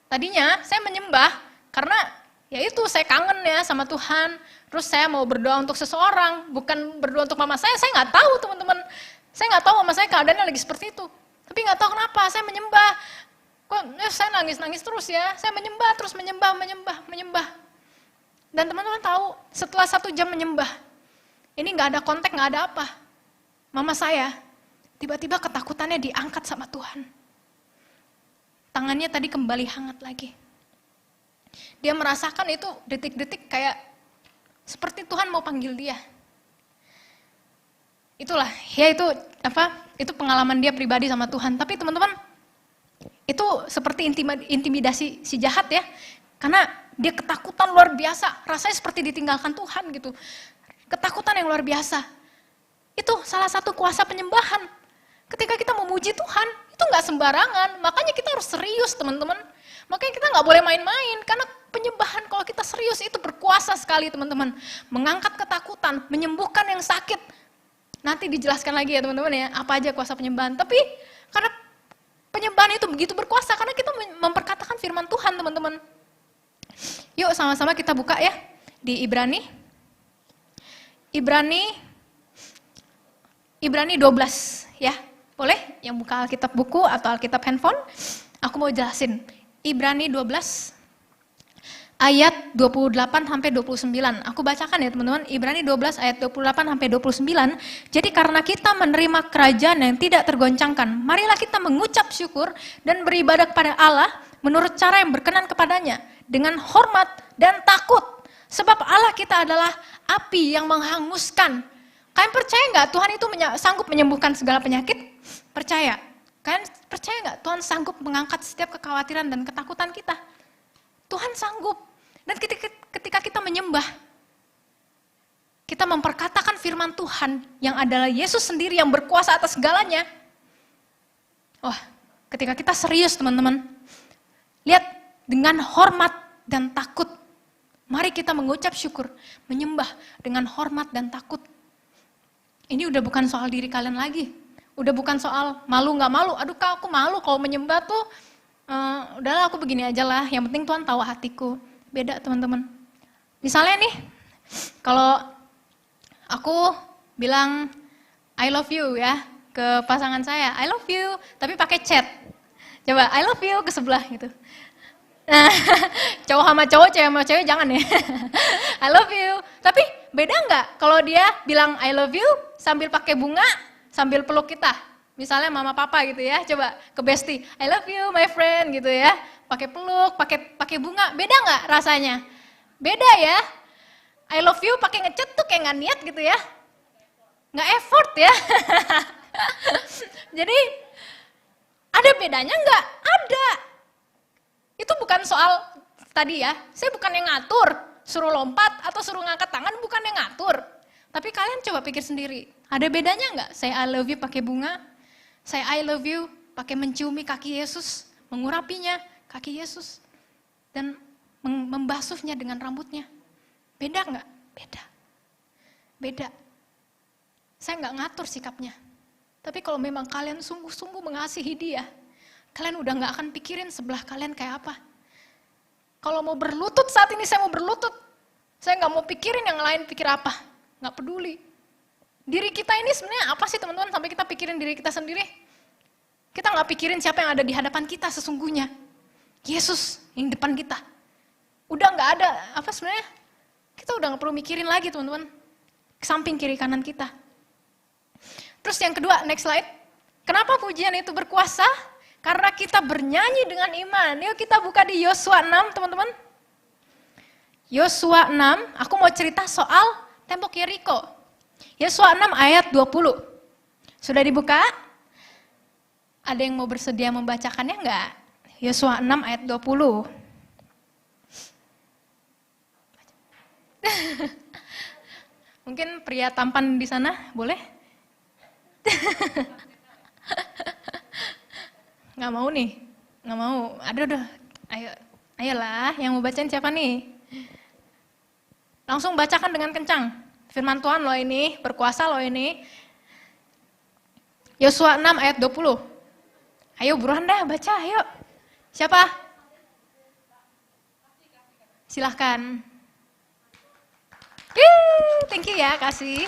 S2: Tadinya saya menyembah karena ya itu saya kangen ya sama Tuhan. Terus saya mau berdoa untuk seseorang, bukan berdoa untuk mama saya nggak tahu teman-teman. Saya nggak tahu mama saya keadaannya lagi seperti itu. Tapi nggak tahu kenapa, saya menyembah. Kok saya nangis terus ya, saya menyembah terus menyembah. Dan teman-teman tahu, setelah 1 jam menyembah, ini nggak ada kontak, nggak ada apa. Mama saya tiba-tiba ketakutannya diangkat sama Tuhan. Tangannya tadi kembali hangat lagi. Dia merasakan itu detik-detik kayak seperti Tuhan mau panggil dia. Itulah, ya itu pengalaman dia pribadi sama Tuhan. Tapi teman-teman, itu seperti intimidasi si jahat ya. Karena dia ketakutan luar biasa, rasanya seperti ditinggalkan Tuhan gitu. Ketakutan yang luar biasa. Itu salah satu kuasa penyembahan. Ketika kita memuji Tuhan, itu nggak sembarangan. Makanya kita harus serius teman-teman. Makanya kita nggak boleh main-main. Karena penyembahan kalau kita serius itu berkuasa sekali teman-teman. Mengangkat ketakutan, menyembuhkan yang sakit. Nanti dijelaskan lagi ya teman-teman ya, apa aja kuasa penyembahan. Tapi karena penyembahan itu begitu berkuasa, karena kita memperkatakan firman Tuhan teman-teman. Yuk sama-sama kita buka ya, di Ibrani 12 ya. Boleh yang buka Alkitab buku atau Alkitab handphone, aku mau jelasin. Ibrani 12 ayat 28-29. Aku bacakan ya teman-teman, Ibrani 12 ayat 28-29. Jadi karena kita menerima kerajaan yang tidak tergoncangkan, marilah kita mengucap syukur dan beribadah kepada Allah menurut cara yang berkenan kepadanya, dengan hormat dan takut. Sebab Allah kita adalah api yang menghanguskan. Kalian percaya nggak Tuhan itu sanggup menyembuhkan segala penyakit? Percaya. Kalian percaya nggak Tuhan sanggup mengangkat setiap kekhawatiran dan ketakutan kita? Tuhan sanggup. Dan ketika kita menyembah, kita memperkatakan firman Tuhan yang adalah Yesus sendiri yang berkuasa atas segalanya. Wah, ketika kita serius teman-teman, lihat dengan hormat dan takut. Mari kita mengucap syukur, menyembah dengan hormat dan takut. Ini udah bukan soal diri kalian lagi. Udah bukan soal malu nggak malu. Aduh kak, aku malu kalau menyembah tuh. Udahlah aku begini aja lah. Yang penting Tuhan tahu hatiku. Beda teman-teman. Misalnya nih, kalau aku bilang I love you ya ke pasangan saya, I love you, tapi pakai chat. Coba I love you ke sebelah gitu. Nah, cowok sama cowok, cewek sama cewek jangan ya. I love you. Tapi beda nggak kalau dia bilang I love you sambil pakai bunga, sambil peluk kita. Misalnya mama papa gitu ya, coba ke bestie, I love you my friend gitu ya. Pakai peluk, pakai bunga, beda nggak rasanya? Beda ya. I love you pakai ngechat tuh kayak nggak niat gitu ya. Nggak effort ya. Jadi ada bedanya nggak? Ada. Itu bukan soal tadi ya, saya bukan yang ngatur, suruh lompat atau suruh ngangkat tangan, bukan yang ngatur. Tapi kalian coba pikir sendiri, ada bedanya nggak? Saya I love you pakai bunga, saya I love you pakai menciumi kaki Yesus, mengurapinya kaki Yesus. Dan membasuhnya dengan rambutnya. Beda nggak? Beda. Beda. Saya nggak ngatur sikapnya. Tapi kalau memang kalian sungguh-sungguh mengasihi dia, kalian udah nggak akan pikirin sebelah kalian kayak apa. Kalau mau berlutut saat ini saya mau berlutut. Saya nggak mau pikirin yang lain pikir apa. Nggak peduli. Diri kita ini sebenarnya apa sih teman-teman sampai kita pikirin diri kita sendiri? Kita nggak pikirin siapa yang ada di hadapan kita sesungguhnya. Yesus yang depan kita. Udah nggak ada apa sebenarnya? Kita udah nggak perlu mikirin lagi teman-teman. Samping kiri kanan kita. Terus yang kedua, next slide. Kenapa pujian itu berkuasa? Karena kita bernyanyi dengan iman. Yuk kita buka di Yosua 6 teman-teman. Yosua 6, aku mau cerita soal tembok Yeriko. Yosua 6 ayat 20. Sudah dibuka? Ada yang mau bersedia membacakannya enggak? Yosua 6 ayat 20. Mungkin pria tampan di sana, boleh? Nggak mau nih, nggak mau. Aduh, ayolah, yang mau bacain siapa nih? Langsung bacakan dengan kencang. Firman Tuhan loh ini, berkuasa loh ini. Yosua 6 ayat 20. Ayo buruan dah baca, ayo. Siapa? Silahkan. Thank you ya, kasih.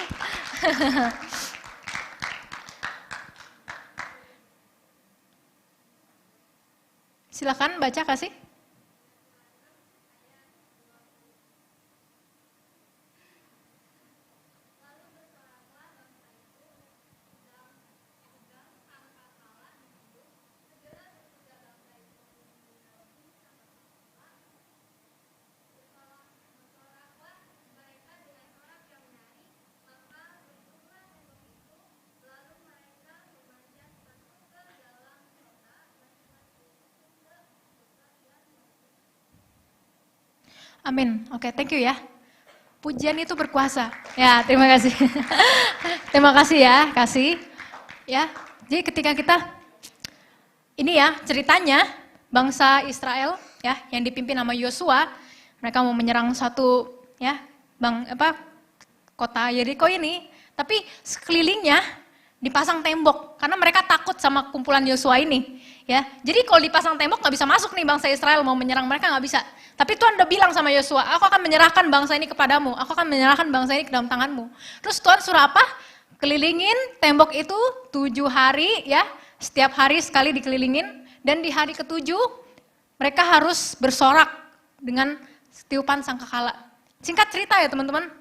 S2: Silahkan baca kasih. Amin. Oke, thank you ya. Pujian itu berkuasa. Ya, terima kasih. Terima kasih ya, kasih. Ya, jadi ketika kita ini ya ceritanya bangsa Israel ya yang dipimpin sama Yosua, mereka mau menyerang satu ya kota Yeriko ini, tapi sekelilingnya dipasang tembok karena mereka takut sama kumpulan Yosua ini. Ya, jadi kalau dipasang tembok nggak bisa masuk nih bangsa Israel mau menyerang mereka nggak bisa. Tapi Tuhan udah bilang sama Yosua, aku akan menyerahkan bangsa ini kepadamu, aku akan menyerahkan bangsa ini ke dalam tanganmu. Terus Tuhan suruh apa? Kelilingin tembok itu 7 hari ya, setiap hari sekali dikelilingin. Dan di hari ke-7 mereka harus bersorak dengan tiupan sangkakala. Singkat cerita ya teman-teman.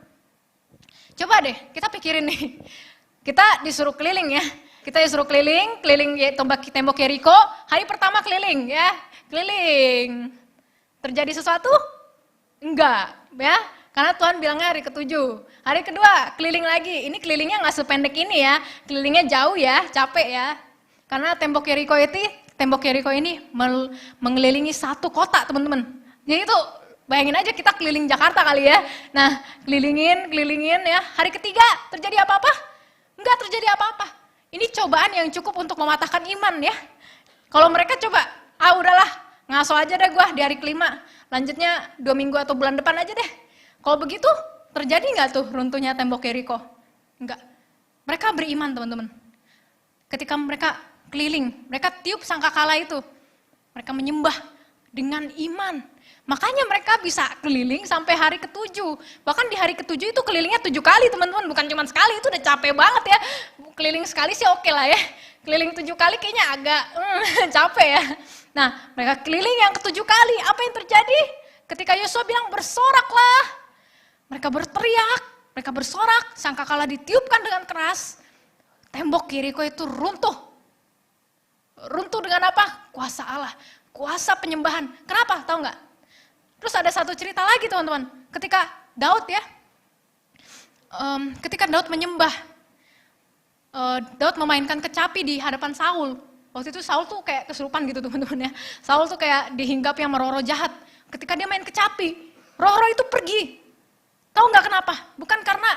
S2: Coba deh kita pikirin nih, kita disuruh keliling ya. Kita disuruh keliling tembok Yeriko, hari pertama keliling ya, keliling. Terjadi sesuatu? Enggak, ya. Karena Tuhan bilangnya hari ke-7. Hari kedua, keliling lagi. Ini kelilingnya nggak sependek ini ya. Kelilingnya jauh ya, capek ya. Karena tembok Yeriko ini mengelilingi satu kota, teman-teman. Jadi itu bayangin aja kita keliling Jakarta kali ya. Nah, kelilingin ya. Hari ketiga terjadi apa-apa? Enggak terjadi apa-apa. Ini cobaan yang cukup untuk mematahkan iman ya. Kalau mereka coba, udahlah, ngaso aja deh gue di hari kelima, lanjutnya 2 minggu atau bulan depan aja deh. Kalau begitu, terjadi nggak tuh runtuhnya tembok Yeriko? Enggak. Mereka beriman teman-teman. Ketika mereka keliling, mereka tiup sangkakala itu. Mereka menyembah dengan iman. Makanya mereka bisa keliling sampai hari ke-7. Bahkan di hari ke-7 itu kelilingnya 7 kali teman-teman, bukan cuma sekali, itu udah capek banget ya. Keliling sekali sih oke lah ya. Keliling 7 kali kayaknya agak capek ya. Nah, mereka keliling yang ke-7 kali, apa yang terjadi? Ketika Yosua bilang bersoraklah, mereka berteriak, mereka bersorak, sangkakala ditiupkan dengan keras, tembok Yeriko itu runtuh. Runtuh dengan apa? Kuasa Allah, kuasa penyembahan. Kenapa? Tahu nggak? Terus ada satu cerita lagi teman-teman, ketika Daud ya, ketika Daud menyembah, Daud memainkan kecapi di hadapan Saul. Waktu itu Saul tuh kayak kesurupan gitu teman-teman ya. Saul tuh kayak dihinggapi sama roh-roh jahat. Ketika dia main kecapi, roh-roh itu pergi. Tahu nggak kenapa? Bukan karena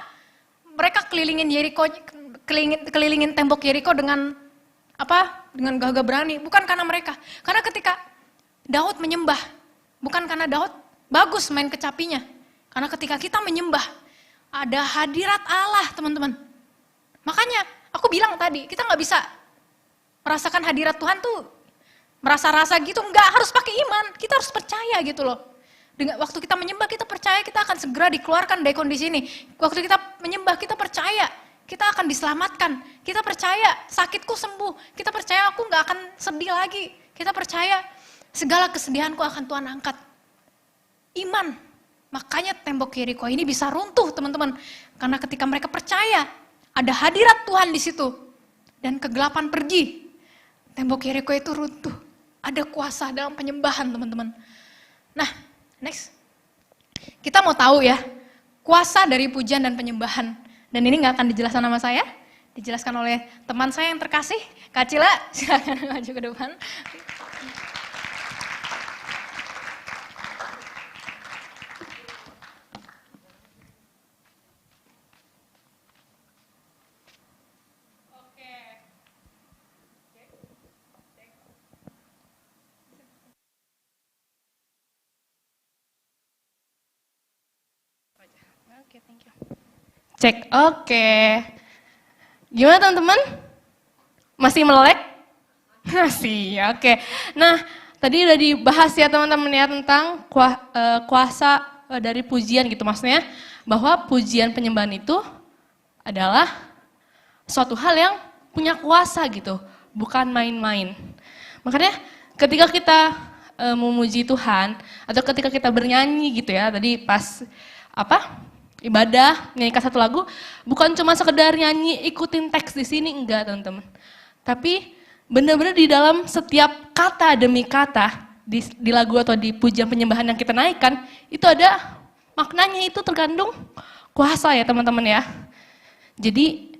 S2: mereka kelilingin tembok Yeriko dengan apa? Dengan gagah berani. Bukan karena mereka. Karena ketika Daud menyembah, bukan karena Daud bagus main kecapinya. Karena ketika kita menyembah, ada hadirat Allah teman-teman. Makanya aku bilang tadi, kita nggak bisa merasakan hadirat Tuhan tuh merasa-rasa gitu, nggak harus pakai iman, kita harus percaya gitu loh. Dengan waktu kita menyembah, kita percaya kita akan segera dikeluarkan dari kondisi ini. Waktu kita menyembah, kita percaya kita akan diselamatkan. Kita percaya sakitku sembuh. Kita percaya aku nggak akan sedih lagi. Kita percaya segala kesedihanku akan Tuhan angkat. Iman. Makanya tembok Yeriko ini bisa runtuh teman-teman. Karena ketika mereka percaya ada hadirat Tuhan di situ dan kegelapan pergi, tembok Yeriko itu runtuh. Ada kuasa dalam penyembahan teman-teman. Nah, next. Kita mau tahu ya, kuasa dari pujian dan penyembahan. Dan ini gak akan dijelaskan sama saya, dijelaskan oleh teman saya yang terkasih, Kak Cila, silakan maju ke depan. Oke, thank you. Cek, oke. Gimana teman-teman? Masih melek? Masih, oke. Nah, tadi udah dibahas ya teman-teman ya tentang kuasa dari pujian gitu. Maksudnya bahwa pujian penyembahan itu adalah suatu hal yang punya kuasa gitu, bukan main-main. Makanya ketika kita memuji Tuhan, atau ketika kita bernyanyi gitu ya, tadi pas ibadah, nyanyikan satu lagu, bukan cuma sekedar nyanyi ikutin teks di sini, enggak teman-teman. Tapi benar-benar di dalam setiap kata demi kata di lagu atau di pujian penyembahan yang kita naikkan, itu ada maknanya, itu terkandung kuasa ya teman-teman ya. Jadi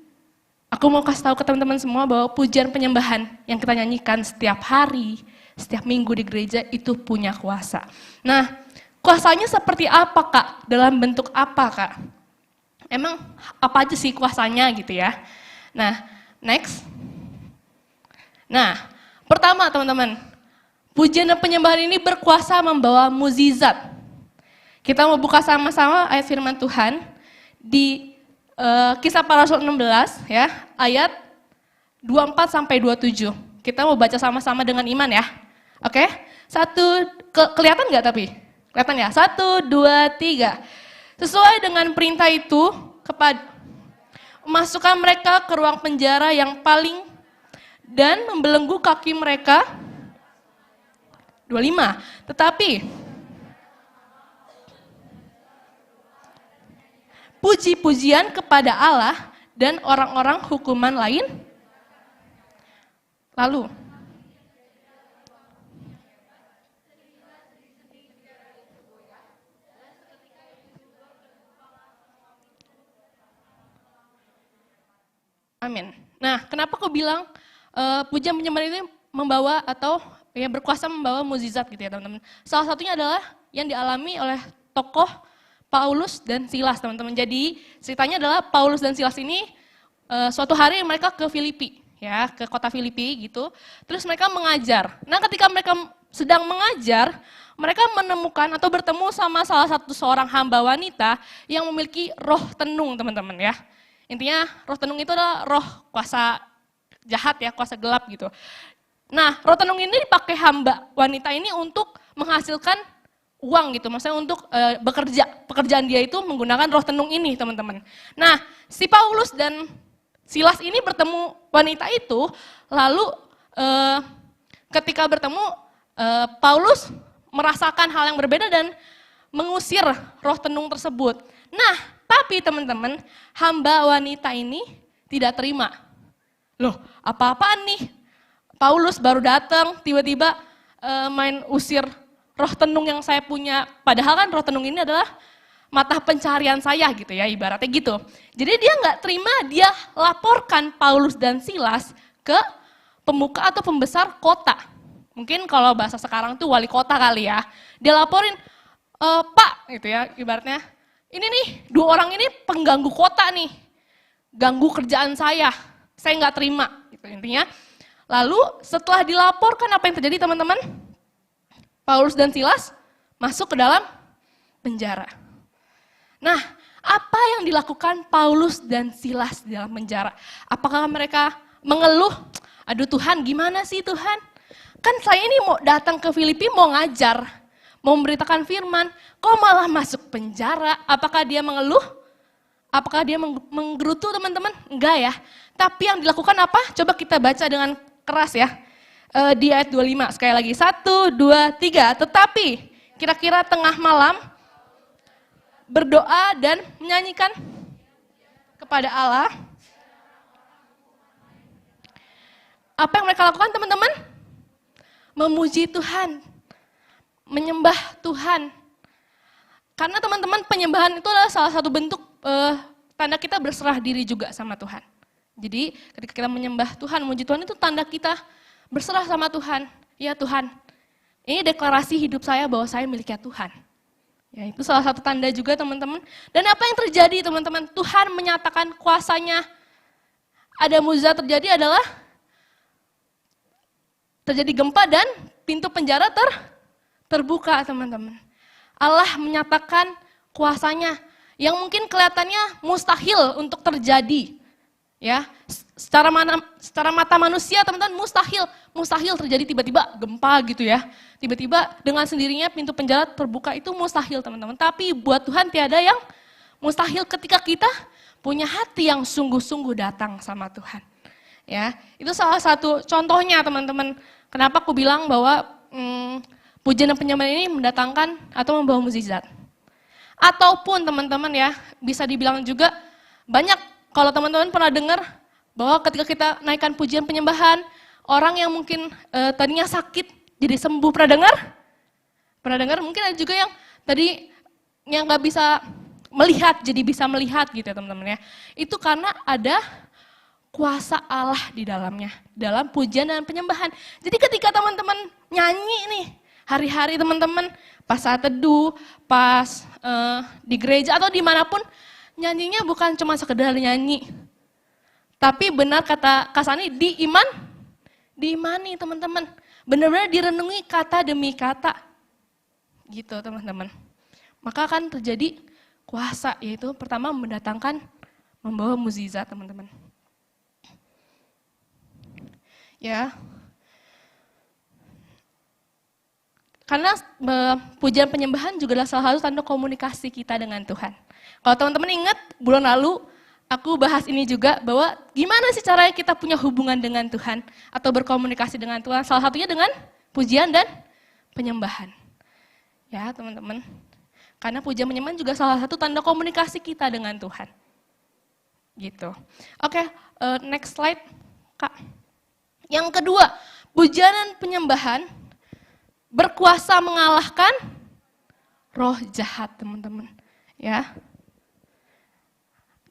S2: aku mau kasih tahu ke teman-teman semua bahwa pujian penyembahan yang kita nyanyikan setiap hari, setiap minggu di gereja itu punya kuasa. Nah, kuasanya seperti apa Kak? Dalam bentuk apa Kak? Emang apa aja sih kuasanya gitu ya? Nah, next. Nah, pertama teman-teman, pujian dan penyembahan ini berkuasa membawa mukjizat. Kita mau buka sama-sama ayat firman Tuhan di Kisah Para Rasul 16 ya, ayat 24 sampai 27. Kita mau baca sama-sama dengan iman ya. Oke? Kelihatan nggak tapi? Kelihatan ya? 1, 2, 3. Sesuai dengan perintah itu, masukkan mereka ke ruang penjara yang paling dan membelenggu kaki mereka. 25. Tetapi puji-pujian kepada Allah dan orang-orang hukuman lain. Lalu amin. Nah, kenapa aku bilang pujian penyembahan ini membawa atau ya berkuasa membawa mukjizat gitu ya teman-teman. Salah satunya adalah yang dialami oleh tokoh Paulus dan Silas teman-teman. Jadi ceritanya adalah Paulus dan Silas ini suatu hari mereka ke Filipi ya, ke kota Filipi gitu. Terus mereka mengajar. Nah, ketika mereka sedang mengajar, mereka menemukan atau bertemu sama salah satu seorang hamba wanita yang memiliki roh tenung teman-teman ya. Intinya roh tenung itu adalah roh kuasa jahat ya, kuasa gelap gitu. Nah, roh tenung ini dipakai hamba wanita ini untuk menghasilkan uang gitu, maksudnya untuk bekerja. Pekerjaan dia itu menggunakan roh tenung ini teman-teman. Nah, si Paulus dan Silas ini bertemu wanita itu, lalu ketika bertemu Paulus merasakan hal yang berbeda dan mengusir roh tenung tersebut. Nah, tapi teman-teman, hamba wanita ini tidak terima. Loh, apa-apaan nih? Paulus baru datang, tiba-tiba main usir roh tenung yang saya punya. Padahal kan roh tenung ini adalah mata pencarian saya gitu ya, ibaratnya gitu. Jadi dia nggak terima, dia laporkan Paulus dan Silas ke pemuka atau pembesar kota. Mungkin kalau bahasa sekarang tuh wali kota kali ya. Dia laporin, Pak gitu ya, ibaratnya. Ini nih, dua orang ini pengganggu kota nih, ganggu kerjaan saya nggak terima, gitu intinya. Lalu setelah dilaporkan apa yang terjadi teman-teman, Paulus dan Silas masuk ke dalam
S3: penjara. Nah, apa yang dilakukan Paulus dan Silas di dalam penjara? Apakah mereka mengeluh, aduh Tuhan gimana sih Tuhan? Kan saya ini mau datang ke Filipi mau ngajar, mau memberitakan firman, kok malah masuk penjara? Apakah dia mengeluh? Apakah dia menggerutu teman-teman? Enggak ya. Tapi yang dilakukan apa? Coba kita baca dengan keras ya. Di ayat 25 sekali lagi. 1, 2, 3. Tetapi kira-kira tengah malam berdoa dan menyanyikan kepada Allah. Apa yang mereka lakukan teman-teman? Memuji Tuhan. Menyembah Tuhan. Karena teman-teman penyembahan itu adalah salah satu bentuk tanda kita berserah diri juga sama Tuhan. Jadi ketika kita menyembah Tuhan, memuji Tuhan itu tanda kita berserah sama Tuhan. Ya Tuhan, ini deklarasi hidup saya bahwa saya miliknya Tuhan. Ya itu salah satu tanda juga teman-teman. Dan apa yang terjadi teman-teman? Tuhan menyatakan kuasanya. Ada mukjizat terjadi adalah terjadi gempa dan pintu penjara terbuka teman-teman. Allah menyatakan kuasanya yang mungkin kelihatannya mustahil untuk terjadi. Ya, secara mata manusia teman-teman mustahil terjadi tiba-tiba gempa gitu ya. Tiba-tiba dengan sendirinya pintu penjara terbuka itu mustahil teman-teman. Tapi buat Tuhan tiada yang mustahil ketika kita punya hati yang sungguh-sungguh datang sama Tuhan. Ya, itu salah satu contohnya teman-teman. Kenapa aku bilang bahwa pujian dan penyembahan ini mendatangkan atau membawa mukjizat. Ataupun teman-teman ya, bisa dibilang juga banyak kalau teman-teman pernah dengar bahwa ketika kita naikkan pujian penyembahan, orang yang mungkin tadinya sakit jadi sembuh, pernah dengar? Pernah dengar? Mungkin ada juga yang tadi yang nggak bisa melihat jadi bisa melihat gitu ya teman-teman ya. Itu karena ada kuasa Allah di dalamnya, dalam pujian dan penyembahan. Jadi ketika teman-teman nyanyi nih, hari-hari teman-teman pas saat teduh, pas di gereja atau dimanapun, nyanyinya bukan cuma sekedar nyanyi. Tapi benar kata Kasani, diimani teman-teman. Benar-benar direnungi kata demi kata. Gitu teman-teman. Maka akan terjadi kuasa, yaitu pertama mendatangkan, membawa mukjizat teman-teman. Ya, karena pujian penyembahan juga adalah salah satu tanda komunikasi kita dengan Tuhan. Kalau teman-teman ingat bulan lalu aku bahas ini juga bahwa gimana sih caranya kita punya hubungan dengan Tuhan atau berkomunikasi dengan Tuhan. Salah satunya dengan pujian dan penyembahan. Ya teman-teman, karena pujian penyembahan juga salah satu tanda komunikasi kita dengan Tuhan. Gitu. Oke, next slide Kak. Yang kedua, pujian dan penyembahan berkuasa mengalahkan roh jahat, teman-teman. Ya.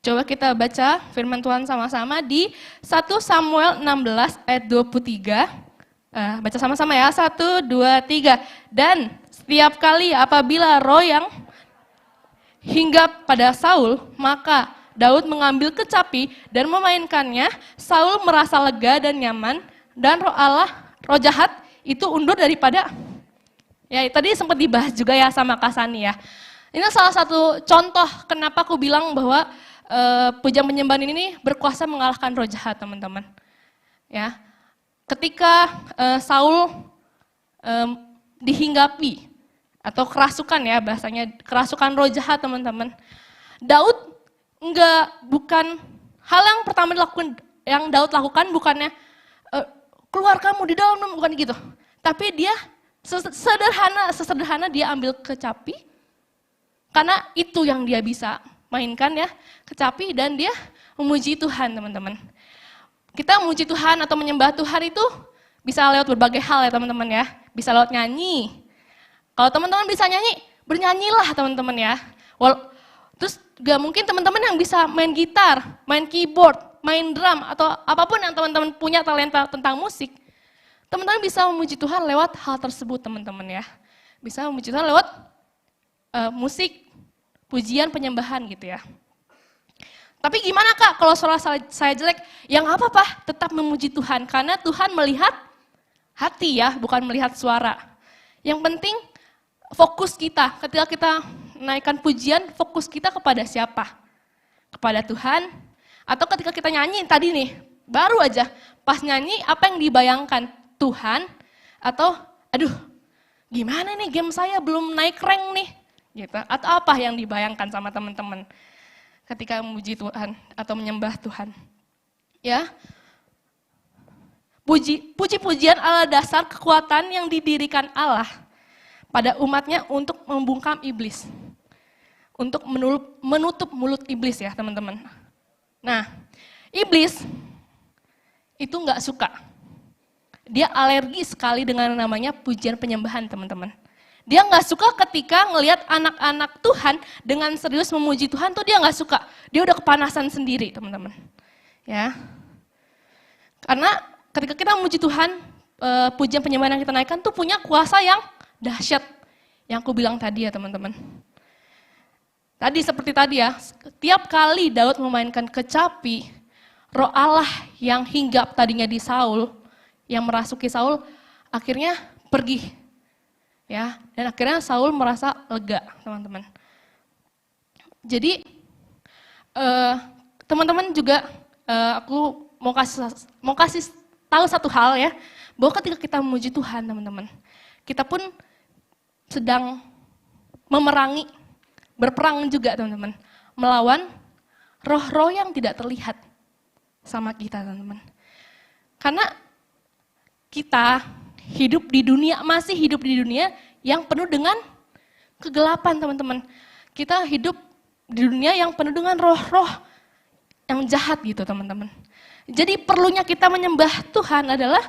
S3: Coba kita baca firman Tuhan sama-sama di 1 Samuel 16 ayat 23. Baca sama-sama ya, 1, 2, 3. Dan setiap kali apabila roh yang hinggap pada Saul, maka Daud mengambil kecapi dan memainkannya. Saul merasa lega dan nyaman, dan roh jahat itu undur daripada. Ya tadi sempat dibahas juga ya sama Kasani ya. Ini salah satu contoh kenapa aku bilang bahwa pujian penyembahan ini berkuasa mengalahkan roh jahat teman-teman. Ya, ketika Saul dihinggapi atau kerasukan ya bahasanya, kerasukan roh jahat teman-teman. Daud bukan hal yang pertama yang Daud lakukan bukannya keluar kamu di dalam, bukan gitu. Tapi dia sesederhana dia ambil kecapi, karena itu yang dia bisa mainkan ya, kecapi, dan dia memuji Tuhan teman-teman. Kita memuji Tuhan atau menyembah Tuhan itu bisa lewat berbagai hal ya teman-teman ya, bisa lewat nyanyi. Kalau teman-teman bisa nyanyi, bernyanyilah teman-teman ya. Terus gak mungkin teman-teman yang bisa main gitar, main keyboard, main drum, atau apapun yang teman-teman punya talenta tentang musik. Teman-teman bisa memuji Tuhan lewat hal tersebut teman-teman ya. Bisa memuji Tuhan lewat musik, pujian, penyembahan gitu ya. Tapi gimana Kak kalau suara saya jelek? Ya gak apa-apa, tetap memuji Tuhan. Karena Tuhan melihat hati ya, bukan melihat suara. Yang penting fokus kita ketika kita menaikkan pujian, fokus kita kepada siapa? Kepada Tuhan? Atau ketika kita nyanyi tadi nih, baru aja pas nyanyi apa yang dibayangkan? Tuhan? Atau aduh gimana nih game saya belum naik rank nih? Gitu. Atau apa yang dibayangkan sama teman-teman ketika memuji Tuhan atau menyembah Tuhan? Ya, puji-pujian adalah dasar kekuatan yang didirikan Allah pada umatnya untuk membungkam iblis. Untuk menutup mulut iblis ya teman-teman. Nah, iblis itu nggak suka. Dia alergi sekali dengan namanya pujian penyembahan teman-teman. Dia nggak suka ketika ngelihat anak-anak Tuhan dengan serius memuji Tuhan tuh dia nggak suka. Dia udah kepanasan sendiri teman-teman. Ya, karena ketika kita memuji Tuhan, pujian penyembahan yang kita naikkan tuh punya kuasa yang dahsyat. Yang aku bilang tadi ya teman-teman. Tadi seperti tadi ya, tiap kali Daud memainkan kecapi, roh Allah yang hinggap tadinya di Saul, yang merasuki Saul, akhirnya pergi. Ya, dan akhirnya Saul merasa lega teman-teman. Jadi teman-teman juga aku mau kasih tahu satu hal ya, bahwa ketika kita memuji Tuhan teman-teman, kita pun sedang memerangi, berperang juga teman-teman, melawan roh-roh yang tidak terlihat sama kita teman-teman. Karena kita masih hidup di dunia yang penuh dengan kegelapan teman-teman. Kita hidup di dunia yang penuh dengan roh-roh yang jahat gitu teman-teman. Jadi perlunya kita menyembah Tuhan adalah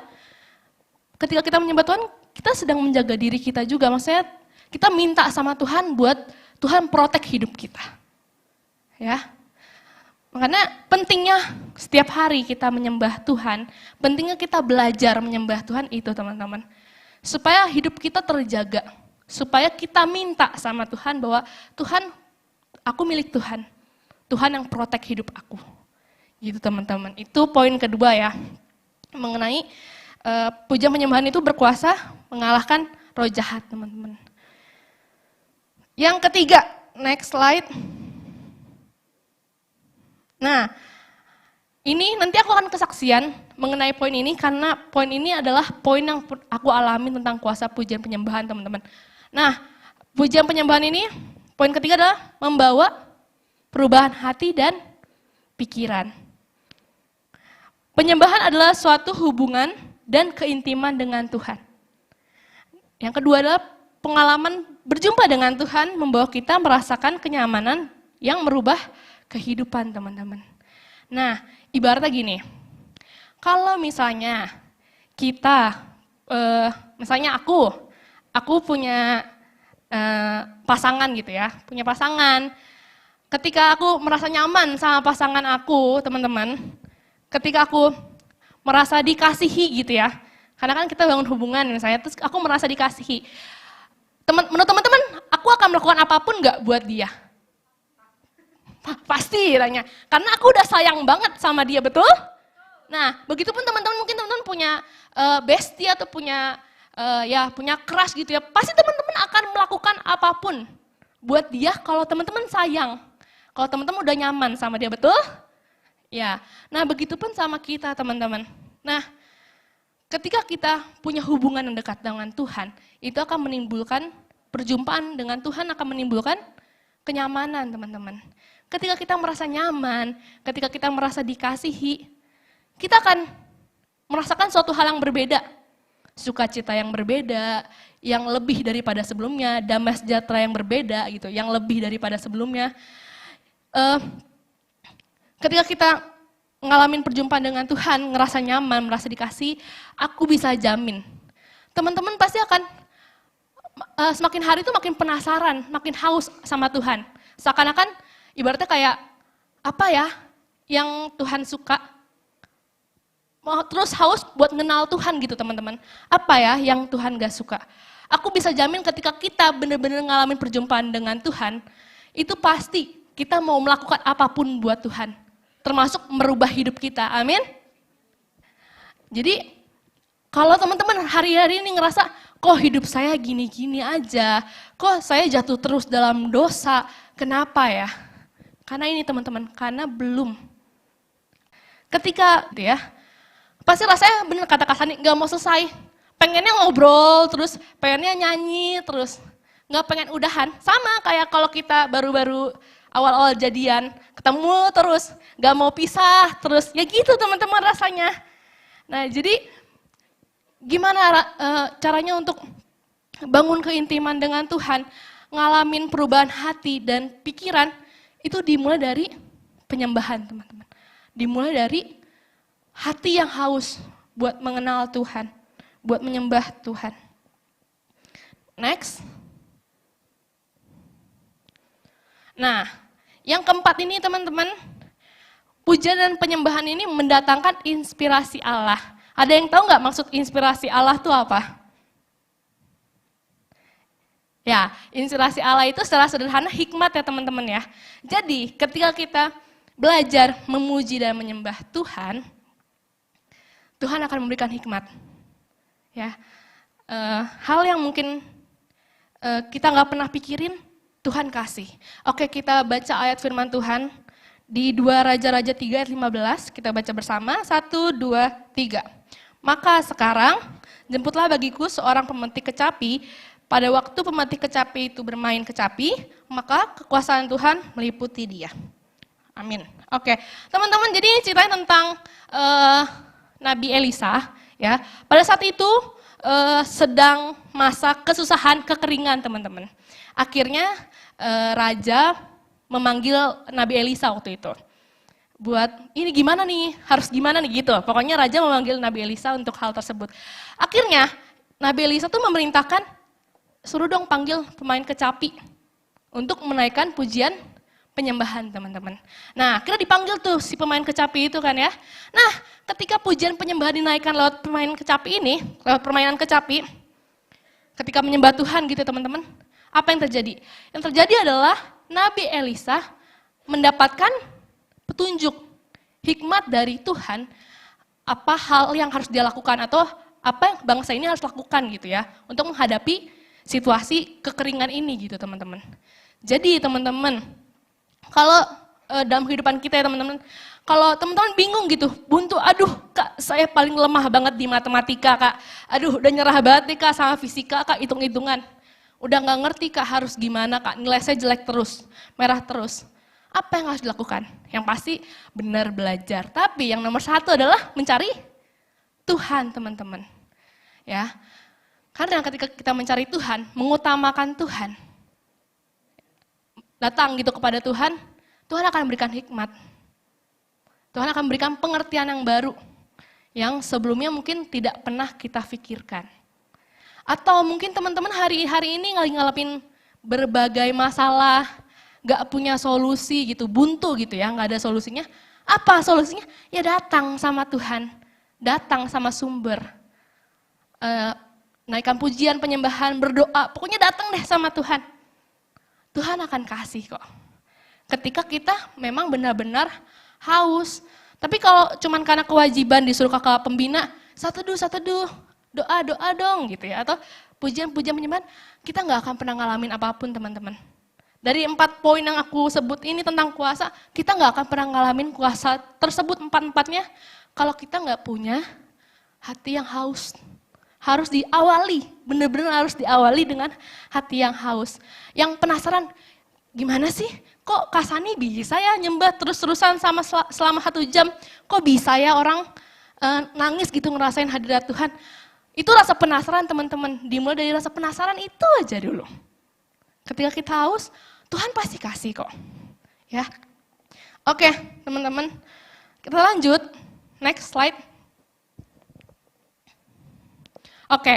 S3: ketika kita menyembah Tuhan, kita sedang menjaga diri kita juga. Maksudnya kita minta sama Tuhan buat Tuhan protek hidup kita. Ya. Makanya pentingnya setiap hari kita menyembah Tuhan, pentingnya kita belajar menyembah Tuhan itu teman-teman. Supaya hidup kita terjaga, supaya kita minta sama Tuhan bahwa Tuhan, aku milik Tuhan. Tuhan yang protek hidup aku. Gitu teman-teman. Itu poin kedua ya. Mengenai pujian penyembahan itu berkuasa mengalahkan roh jahat teman-teman. Yang ketiga, next slide. Nah, ini nanti aku akan kesaksian mengenai poin ini karena poin ini adalah poin yang aku alami tentang kuasa pujian penyembahan teman-teman. Nah, pujian penyembahan ini, poin ketiga adalah membawa perubahan hati dan pikiran. Penyembahan adalah suatu hubungan dan keintiman dengan Tuhan. Yang kedua adalah pengalaman berjumpa dengan Tuhan membawa kita merasakan kenyamanan yang merubah kehidupan teman-teman. Nah, ibaratnya gini, kalau misalnya kita, misalnya aku punya pasangan gitu ya, punya pasangan, ketika aku merasa nyaman sama pasangan aku teman-teman, ketika aku merasa dikasihi gitu ya, karena kan kita bangun hubungan misalnya, terus aku merasa dikasihi, menurut teman-teman, aku akan melakukan apapun nggak buat dia? Pasti tanya, karena aku udah sayang banget sama dia, betul? Nah, begitupun teman-teman, mungkin teman-teman punya bestie atau punya punya crush gitu ya, pasti teman-teman akan melakukan apapun buat dia kalau teman-teman sayang, kalau teman-teman udah nyaman sama dia, betul? Ya, nah begitupun sama kita teman-teman. Nah, ketika kita punya hubungan yang dekat dengan Tuhan, itu akan menimbulkan perjumpaan dengan Tuhan, akan menimbulkan kenyamanan teman-teman. Ketika kita merasa nyaman, ketika kita merasa dikasihi, kita akan merasakan suatu hal yang berbeda. Sukacita yang berbeda, yang lebih daripada sebelumnya, damai sejahtera yang berbeda gitu, yang lebih daripada sebelumnya. Ketika kita ngalamin perjumpaan dengan Tuhan, ngerasa nyaman, merasa dikasih, aku bisa jamin. Teman-teman pasti akan semakin hari itu makin penasaran, makin haus sama Tuhan. Seakan-akan ibaratnya kayak apa ya yang Tuhan suka, mau terus haus buat kenal Tuhan gitu teman-teman. Apa ya yang Tuhan gak suka? Aku bisa jamin ketika kita benar-benar ngalamin perjumpaan dengan Tuhan, itu pasti kita mau melakukan apapun buat Tuhan. Termasuk merubah hidup kita, amin. Jadi kalau teman-teman hari-hari ini ngerasa kok hidup saya gini-gini aja, kok saya jatuh terus dalam dosa, kenapa ya? Karena ini teman-teman, karena belum. Ketika gitu ya, pasti rasanya bener kata Kak Sani, gak mau selesai. Pengennya ngobrol terus, pengennya nyanyi terus, gak pengen udahan. Sama kayak kalau kita baru-baru awal-awal jadian, ketemu terus, gak mau pisah terus, ya gitu teman-teman rasanya. Nah jadi gimana caranya untuk bangun keintiman dengan Tuhan, ngalamin perubahan hati dan pikiran, itu dimulai dari penyembahan teman-teman. Dimulai dari hati yang haus buat mengenal Tuhan, buat menyembah Tuhan. Next. Nah, yang keempat ini teman-teman, pujian dan penyembahan ini mendatangkan inspirasi Allah. Ada yang tahu nggak maksud inspirasi Allah itu apa? Ya, inspirasi Allah itu secara sederhana hikmat ya teman-teman ya. Jadi ketika kita belajar memuji dan menyembah Tuhan, Tuhan akan memberikan hikmat. Ya, hal yang mungkin kita nggak pernah pikirin, Tuhan kasih. Oke, kita baca ayat firman Tuhan di 2 Raja-Raja 3 ayat 15, kita baca bersama, 1, 2, 3. Maka sekarang, jemputlah bagiku seorang pemetik kecapi, pada waktu pemetik kecapi itu bermain kecapi, maka kekuasaan Tuhan meliputi dia. Amin. Oke, teman-teman, jadi ini ceritanya tentang Nabi Elisa. Ya, pada saat itu sedang masa kesusahan, kekeringan teman-teman. Akhirnya raja memanggil Nabi Elisa waktu itu. Buat ini gimana nih, harus gimana nih gitu. Pokoknya raja memanggil Nabi Elisa untuk hal tersebut. Akhirnya Nabi Elisa tuh memerintahkan, suruh dong panggil pemain kecapi untuk menaikkan pujian penyembahan teman-teman. Nah, akhirnya dipanggil tuh si pemain kecapi itu kan ya. Nah, ketika pujian penyembahan dinaikkan lewat pemain kecapi ini, lewat permainan kecapi, ketika menyembah Tuhan gitu teman-teman, apa yang terjadi? Yang terjadi adalah Nabi Elisa mendapatkan petunjuk, hikmat dari Tuhan, apa hal yang harus dia lakukan atau apa yang bangsa ini harus lakukan gitu ya, untuk menghadapi situasi kekeringan ini gitu teman-teman. Jadi teman-teman, kalau dalam kehidupan kita ya teman-teman, kalau teman-teman bingung gitu, buntu, aduh Kak saya paling lemah banget di matematika Kak, aduh udah nyerah banget nih Kak sama fisika Kak, hitung-hitungan. Udah gak ngerti Kak harus gimana Kak, nilai saya jelek terus, merah terus. Apa yang harus dilakukan? Yang pasti benar belajar, tapi yang nomor 1 adalah mencari Tuhan teman-teman. Ya, karena ketika kita mencari Tuhan, mengutamakan Tuhan, datang gitu kepada Tuhan, Tuhan akan memberikan hikmat. Tuhan akan memberikan pengertian yang baru, yang sebelumnya mungkin tidak pernah kita pikirkan. Atau mungkin teman-teman hari ini ngalami berbagai masalah, gak punya solusi gitu, buntu gitu ya, gak ada solusinya. Apa solusinya? Ya datang sama Tuhan, datang sama sumber. Naikkan pujian, penyembahan, berdoa, pokoknya datang deh sama Tuhan. Tuhan akan kasih kok. Ketika kita memang benar-benar haus. Tapi kalau cuman karena kewajiban disuruh kakak pembina, satu teduh, doa dong gitu ya. Atau pujian-pujian penyembahan, kita nggak akan pernah ngalamin apapun teman-teman. Dari 4 poin yang aku sebut ini tentang kuasa, kita nggak akan pernah ngalamin kuasa tersebut 4-4-nya kalau kita nggak punya hati yang haus. Harus diawali, benar-benar harus diawali dengan hati yang haus. Yang penasaran, gimana sih kok Kak Sani bisa ya nyembah terus-terusan sama selama 1 jam, kok bisa ya orang nangis gitu ngerasain hadirat Tuhan. Itu rasa penasaran teman-teman, dimulai dari rasa penasaran itu aja dulu. Ketika kita haus, Tuhan pasti kasih kok. Ya. Oke, teman-teman. Kita lanjut. Next slide. Oke.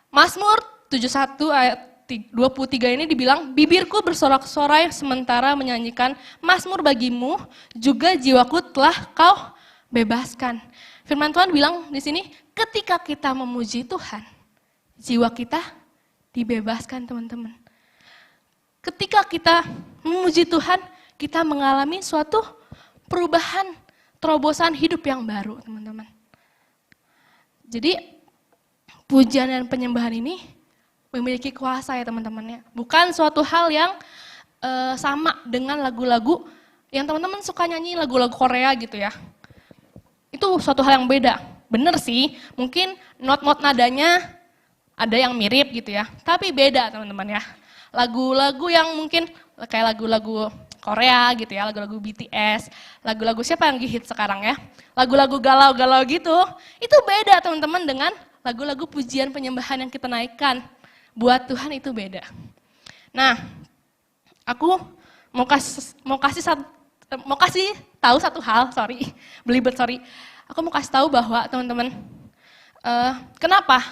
S3: Mazmur 71 ayat 23 ini dibilang, bibirku bersorak-sorai sementara menyanyikan mazmur bagimu, juga jiwaku telah kau bebaskan. Firman Tuhan bilang di sini, ketika kita memuji Tuhan, jiwa kita dibebaskan teman-teman. Ketika kita memuji Tuhan, kita mengalami suatu perubahan, terobosan hidup yang baru teman-teman. Jadi pujian dan penyembahan ini memiliki kuasa ya teman-teman ya. Bukan suatu hal yang sama dengan lagu-lagu yang teman-teman suka nyanyi lagu-lagu Korea gitu ya. Itu suatu hal yang beda. Bener sih, mungkin not-not nadanya ada yang mirip gitu ya. Tapi beda teman-teman ya. Lagu-lagu yang mungkin kayak lagu-lagu Korea gitu ya, lagu-lagu BTS, lagu-lagu siapa yang hit sekarang ya. Lagu-lagu galau-galau gitu, itu beda teman-teman dengan lagu-lagu pujian penyembahan yang kita naikkan. Buat Tuhan itu beda. Nah, aku mau kasih tahu satu hal, belibet. Aku mau kasih tahu bahwa teman-teman, kenapa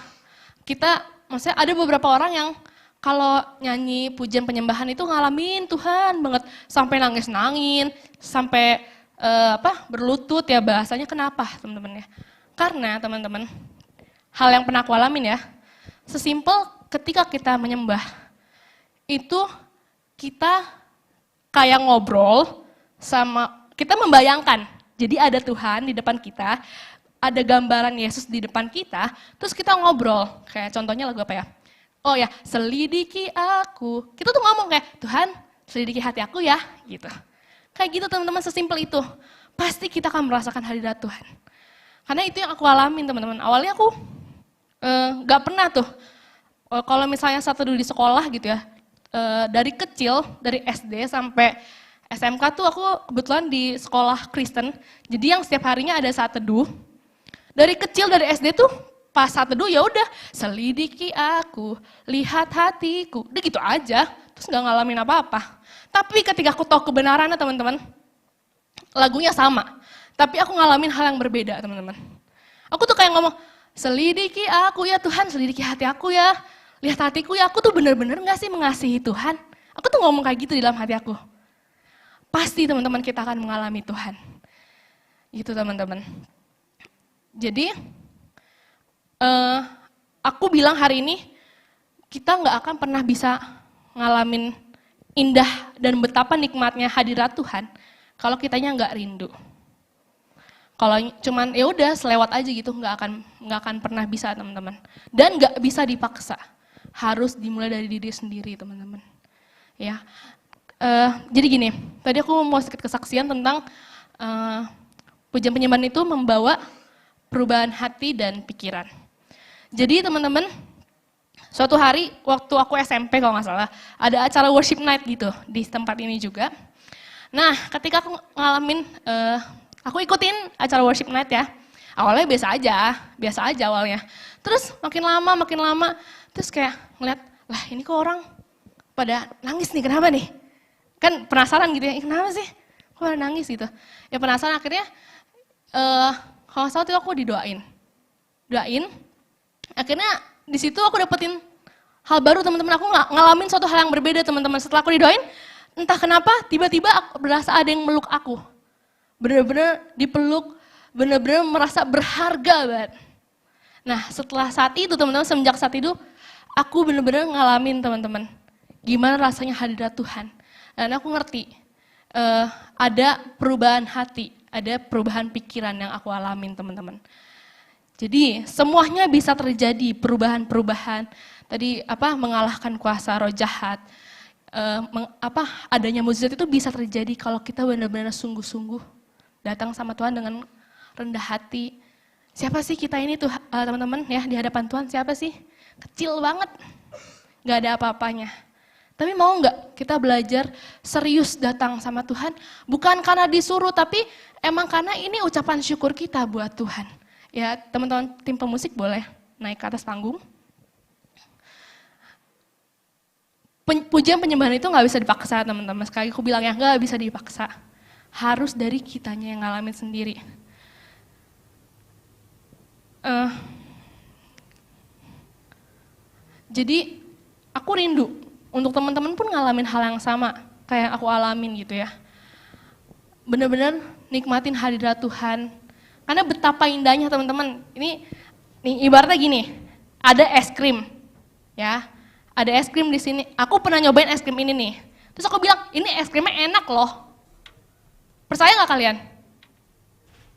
S3: maksudnya ada beberapa orang yang kalau nyanyi pujian penyembahan itu ngalamin Tuhan banget, sampai nangis-nangis, sampai berlutut ya bahasanya. Kenapa teman-teman ya? Karena teman-teman, hal yang pernah aku alamin ya, sesimpel ketika kita menyembah, itu kita kayak ngobrol sama, kita membayangkan, jadi ada Tuhan di depan kita, ada gambaran Yesus di depan kita, terus kita ngobrol, kayak contohnya lagu apa ya? Oh ya, selidiki aku. Kita tuh ngomong kayak, Tuhan selidiki hati aku ya, gitu. Kayak gitu teman-teman, sesimpel itu. Pasti kita akan merasakan hadirat Tuhan. Karena itu yang aku alamin teman-teman. Awalnya aku gak pernah tuh, kalau misalnya satu dulu di sekolah gitu ya, dari kecil, dari SD sampai SMK tuh aku kebetulan di sekolah Kristen. Jadi yang setiap harinya ada saat teduh. Dari kecil, dari SD tuh, pas saat teduh ya udah selidiki aku, lihat hatiku, udah gitu aja, terus nggak ngalamin apa-apa. Tapi ketika aku tahu kebenarannya teman-teman, lagunya sama, tapi aku ngalamin hal yang berbeda teman-teman. Aku tuh kayak ngomong, selidiki aku ya Tuhan, selidiki hati aku ya, lihat hatiku ya, aku tuh bener-bener nggak sih mengasihi Tuhan? Aku tuh ngomong kayak gitu di dalam hati aku. Pasti teman-teman kita akan mengalami Tuhan. Gitu teman-teman. Jadi, aku bilang hari ini kita nggak akan pernah bisa ngalamin indah dan betapa nikmatnya hadirat Tuhan kalau kitanya nggak rindu. Kalau cuman ya udah selewat aja gitu, nggak akan pernah bisa teman-teman. Dan nggak bisa dipaksa, harus dimulai dari diri sendiri teman-teman. Ya, jadi gini, tadi aku mau sedikit kesaksian tentang pujian penyembahan itu membawa perubahan hati dan pikiran. Jadi teman-teman, suatu hari waktu aku SMP kalau nggak salah, ada acara worship night gitu di tempat ini juga. Nah, ketika aku ngalamin, aku ikutin acara worship night ya. Awalnya biasa aja awalnya. Terus makin lama, terus kayak ngeliat, lah ini kok orang pada nangis nih, kenapa nih? Kan penasaran gitu ya, kenapa sih? Kok pada nangis gitu? Ya penasaran akhirnya, kalau saat itu aku doain. Akhirnya di situ aku dapetin hal baru teman-teman. Aku ngalamin suatu hal yang berbeda teman-teman. Setelah aku didoain, entah kenapa tiba-tiba aku berasa ada yang meluk aku. Bener-bener dipeluk, bener-bener merasa berharga banget. Nah setelah saat itu teman-teman, semenjak saat itu aku bener-bener ngalamin teman-teman. Gimana rasanya hadirat Tuhan. Dan aku ngerti ada perubahan hati, ada perubahan pikiran yang aku alamin teman-teman. Jadi semuanya bisa terjadi perubahan-perubahan. Tadi mengalahkan kuasa roh jahat. Adanya mukjizat itu bisa terjadi kalau kita benar-benar sungguh-sungguh datang sama Tuhan dengan rendah hati. Siapa sih kita ini tuh teman-teman ya di hadapan Tuhan, siapa sih? Kecil banget, gak ada apa-apanya. Tapi mau nggak kita belajar serius datang sama Tuhan? Bukan karena disuruh, tapi emang karena ini ucapan syukur kita buat Tuhan. Ya teman-teman tim pemusik boleh naik ke atas panggung. Pujian penyembahan itu nggak bisa dipaksa teman-teman. Sekali aku bilang ya nggak bisa dipaksa. Harus dari kitanya yang ngalamin sendiri. Jadi aku rindu untuk teman-teman pun ngalamin hal yang sama kayak aku alamin gitu ya. Bener-bener nikmatin hadirat Tuhan. Karena betapa indahnya teman-teman. Ini ibaratnya gini, ada es krim, ya, ada es krim di sini. Aku pernah nyobain es krim ini nih. Terus aku bilang, ini es krimnya enak loh. Percaya nggak kalian?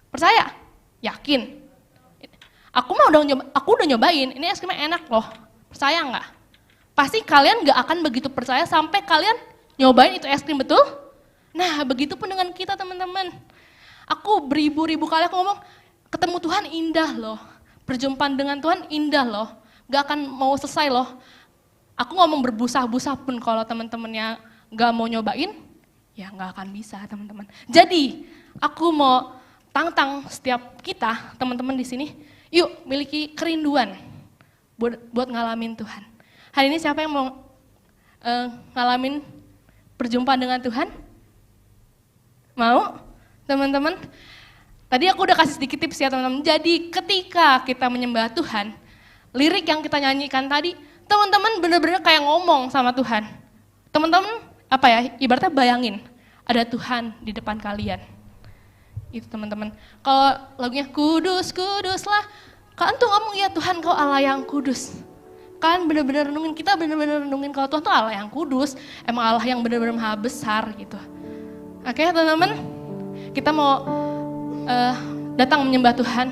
S3: Percaya? Yakin? Aku udah nyobain, ini es krimnya enak loh. Percaya nggak? Pasti kalian nggak akan begitu percaya sampai kalian nyobain itu es krim, betul? Nah, begitu pun dengan kita teman-teman. Aku beribu-ribu kali aku ngomong, ketemu Tuhan indah loh. Perjumpaan dengan Tuhan indah loh. Gak akan mau selesai loh. Aku ngomong berbusa-busa pun kalau teman-temannya gak mau nyobain, ya gak akan bisa teman-teman. Jadi, aku mau tantang setiap kita, teman-teman di sini, yuk miliki kerinduan buat ngalamin Tuhan. Hari ini siapa yang mau ngalamin perjumpaan dengan Tuhan? Mau? Teman-teman? Tadi aku udah kasih sedikit tips ya teman-teman. Jadi ketika kita menyembah Tuhan, lirik yang kita nyanyikan tadi, teman-teman benar-benar kayak ngomong sama Tuhan. Teman-teman ibaratnya bayangin, ada Tuhan di depan kalian. Itu teman-teman. Kalau lagunya kudus, kuduslah, kalian tuh ngomong, ya Tuhan kau Allah yang kudus. Kalian benar-benar renungin, kita benar-benar renungin kalau Tuhan tuh Allah yang kudus, emang Allah yang benar-benar maha besar gitu. Oke teman-teman, kita mau datang menyembah Tuhan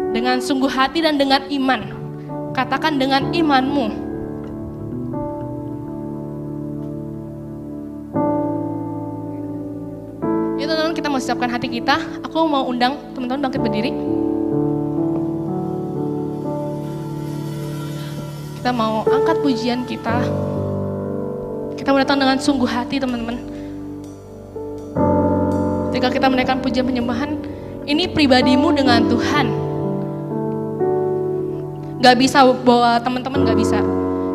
S3: dengan sungguh hati dan dengan iman. Katakan dengan imanmu. Ya teman-teman, kita mau siapkan hati kita. Aku mau undang teman-teman bangkit berdiri. Kita mau angkat pujian kita. Kita mau datang dengan sungguh hati teman-teman. Ketika kita menaikkan pujian penyembahan, ini pribadimu dengan Tuhan. Gak bisa bawa teman-teman, gak bisa.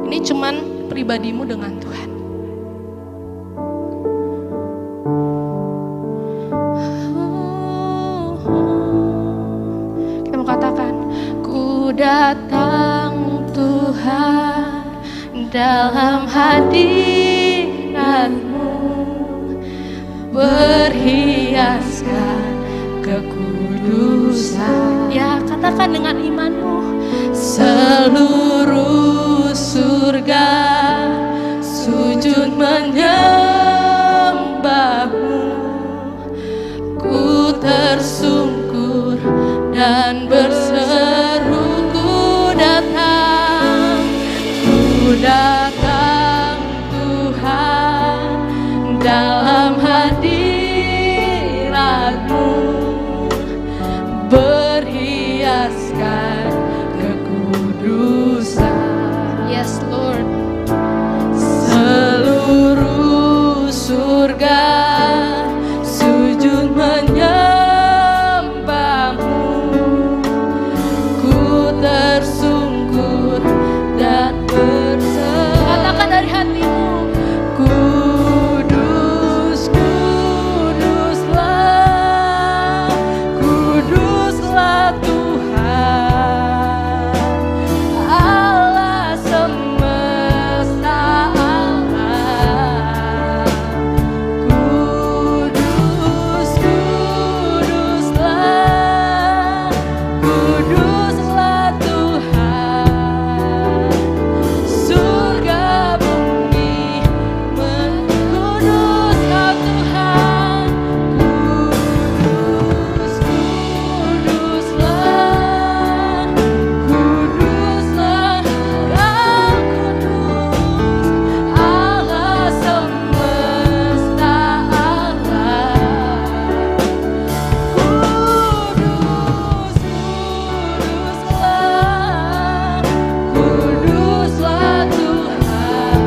S3: Ini cuman pribadimu dengan Tuhan. Kita mau katakan, ku datang Tuhan dalam hadirat-Mu, berhiaskan kekudusan. Ya, katakan dengan imanmu. Seluruh surga sujud menyembah-Mu. Ku tersungkur dan berseru, ku datang Tuhan dalam hadirat-Mu, berhiaskan kekudusan. Yes Lord. Seluruh surga sujud menyembah-Mu. Ku tersungkur dan berseru. Katakan dari hatimu. Kudus, kuduslah, kuduslah Tuhan, Allah semesta alam. Kudus, kuduslah, kuduslah Tuhan, surga bumi kuduslah Tuhan. Kudus, kuduslah, kuduslah Yang kudus, Allah semesta alam. Kudus, kuduslah, kuduslah Tuhan,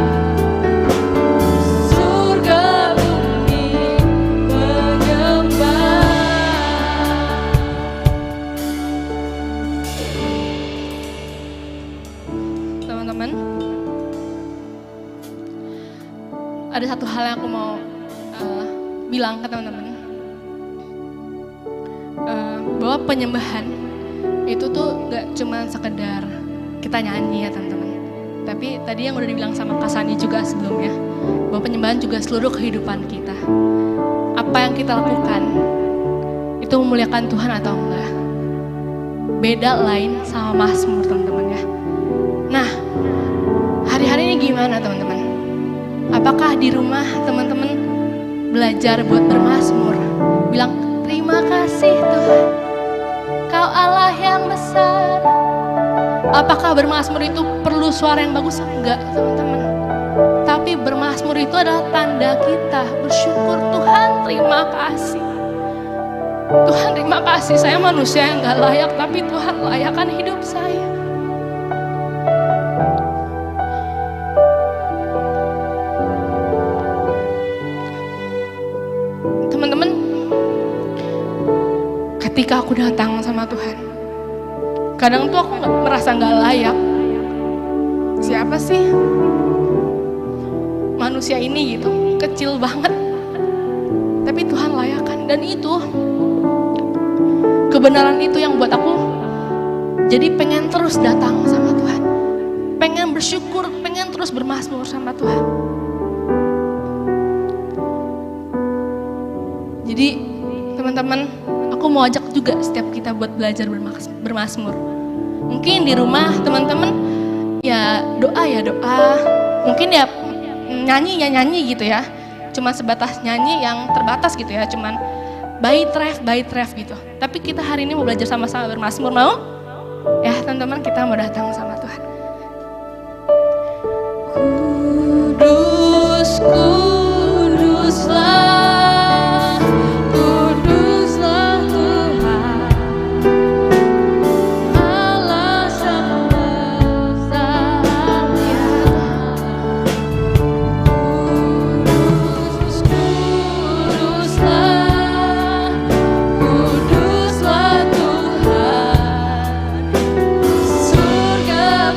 S3: surga bumi menyembah. Teman-teman, ada satu hal yang aku mau bilang ke teman-teman, bahwa penyembahan itu tuh gak cuma sekedar kita nyanyi ya teman-teman, tapi tadi yang udah dibilang sama Kak Sani juga sebelumnya, bahwa penyembahan juga seluruh kehidupan kita. Apa yang kita lakukan itu memuliakan Tuhan atau enggak, beda lain sama Mazmur teman-teman ya. Nah, hari-hari ini gimana teman-teman? Apakah di rumah teman-teman belajar buat bermazmur? Bilang terima kasih Tuhan, Engkau Allah yang besar. Apakah bermazmur itu perlu suara yang bagus? Enggak, teman-teman. Tapi bermazmur itu adalah tanda kita bersyukur. Tuhan, terima kasih. Tuhan, terima kasih. Saya manusia yang gak layak, tapi Tuhan layakkan hidup saya. Teman-teman, ketika aku datang sama Tuhan, kadang tuh aku merasa gak layak. Siapa sih manusia ini gitu, kecil banget. Tapi Tuhan layakkan, dan itu kebenaran itu yang buat aku jadi pengen terus datang sama Tuhan. Pengen bersyukur, pengen terus bermazmur sama Tuhan. Jadi teman-teman, aku mau ajak juga setiap kita buat belajar bermazmur. Mungkin di rumah teman-teman ya doa, mungkin ya nyanyi gitu ya. Cuma sebatas nyanyi yang terbatas gitu ya, cuman by ref gitu. Tapi kita hari ini mau belajar sama-sama bermazmur, mau? Ya teman-teman, kita mau datang sama Tuhan. Kudus, kuduslah, kuduslah Tuhan, Allah semesta alam. Kudus, kuduslah, kuduslah Tuhan, surga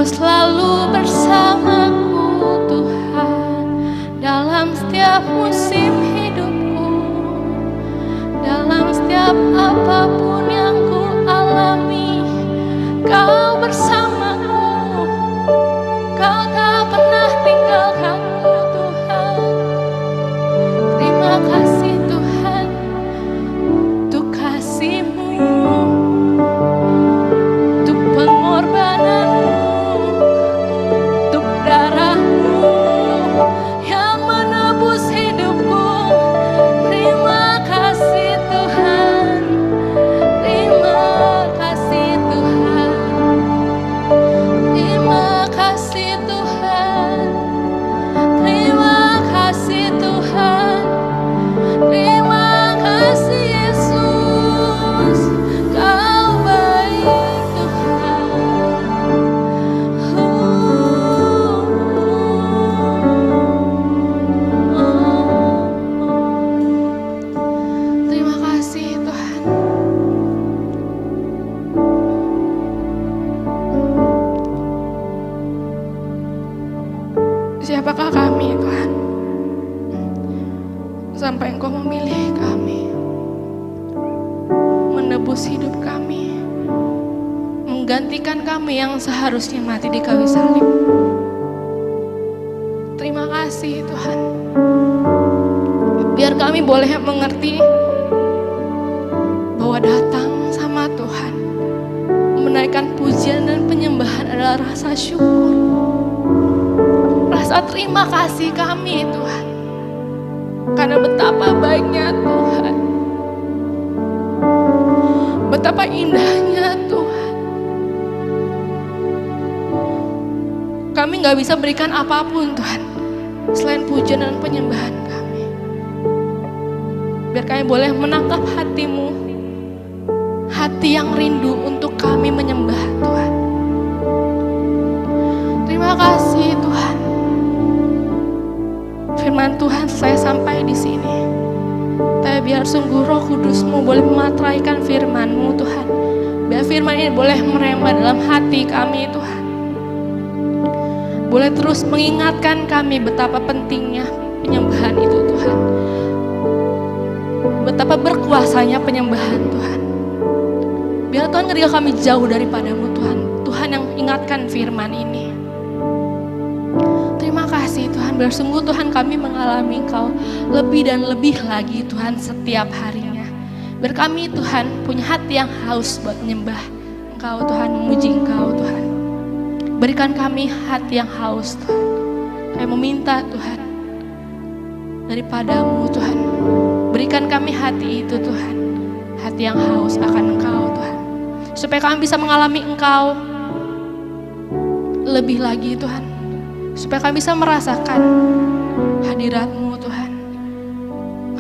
S3: selalu bersamaku Tuhan, dalam setiap musim hidupku, dalam setiap apapun yang ku alami. Kau bersamaku, Kau tak pernah tinggalkanku Tuhan. Terima kasih Tuhan untuk kasih-Mu, untuk pengorbananmu, untuk darah-Mu yang menebus hidupku. Terima kasih Tuhan, terima kasih Tuhan, terima kasih Tuhan, terima kasih Tuhan, terima kasih Yesus, Kau baik Tuhan. Terima kasih Tuhan. Siapakah kami Tuhan, sampai Engkau memilih kami, menebus hidup kami, menggantikan kami yang seharusnya mati di kayu salib. Terima kasih Tuhan. Biar kami boleh mengerti bahwa datang sama Tuhan, menaikkan pujian dan penyembahan adalah rasa syukur, rasa terima kasih kami Tuhan. Karena betapa baiknya Tuhan, betapa indahnya Tuhan. Kami gak bisa berikan apapun Tuhan selain pujian dan penyembahan kami. Biar kami boleh menangkap hati-Mu, hati yang rindu untuk kami menyembah Tuhan. Terima kasih Tuhan. Firman Tuhan saya sampai di sini. Tapi biar sungguh Roh Kudus-Mu boleh memateraikan firman-Mu Tuhan. Biar firman ini boleh merema dalam hati kami Tuhan. Boleh terus mengingatkan kami betapa pentingnya penyembahan itu Tuhan. Betapa berkuasanya penyembahan Tuhan. Biar Tuhan ketika kami jauh daripada-Mu Tuhan, Tuhan yang ingatkan firman ini. Terima kasih Tuhan, biar sungguh Tuhan kami mengalami Engkau lebih dan lebih lagi Tuhan setiap harinya. Biar kami Tuhan punya hati yang haus buat menyembah Engkau Tuhan, memuji Engkau Tuhan. Berikan kami hati yang haus Tuhan. Kami meminta Tuhan daripada-Mu Tuhan. Berikan kami hati itu Tuhan, hati yang haus akan Engkau Tuhan. Supaya kami bisa mengalami Engkau lebih lagi Tuhan. Supaya kami bisa merasakan hadirat-Mu Tuhan.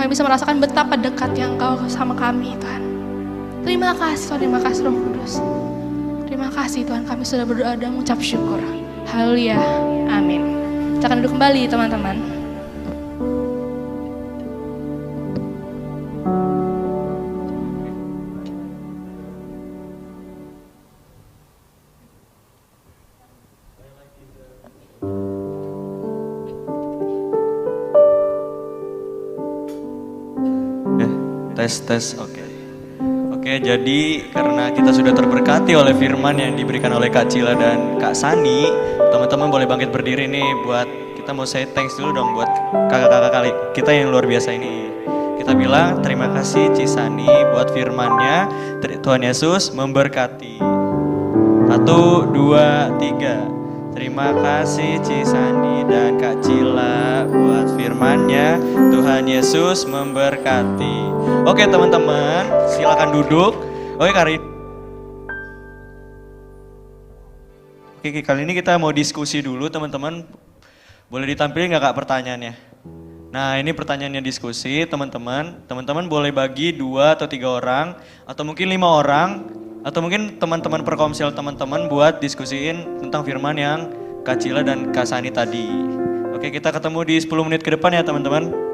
S3: Kami bisa merasakan betapa dekatnya Engkau sama kami Tuhan. Terima kasih Tuhan, terima kasih Roh Kudus. Terima kasih Tuhan, kami sudah berdoa dan mengucap syukur. Haleluya, amin. Kita akan duduk kembali teman-teman.
S4: Tes, oke. Oke, jadi karena kita sudah terberkati oleh firman yang diberikan oleh Kak Cila dan Kak Sani, teman-teman boleh bangkit berdiri nih buat kita mau say thanks dulu dong buat kakak-kakak kali kita yang luar biasa ini. Kita bilang terima kasih Cisani buat firmannya. Tuhan Yesus memberkati. 1, 2, 3. Terima kasih Cisani dan Kak Cila buat firmannya. Tuhan Yesus memberkati. Oke teman-teman, silakan duduk. Oke kali ini kita mau diskusi dulu teman-teman. Boleh ditampilin nggak Kak pertanyaannya? Nah ini pertanyaannya diskusi teman-teman. Teman-teman boleh bagi 2 atau 3 orang, atau mungkin 5 orang, atau mungkin teman-teman perkomsel teman-teman buat diskusiin tentang firman yang Kak Cila dan Kak Sani tadi. Oke, kita ketemu di 10 menit ke depan ya teman-teman.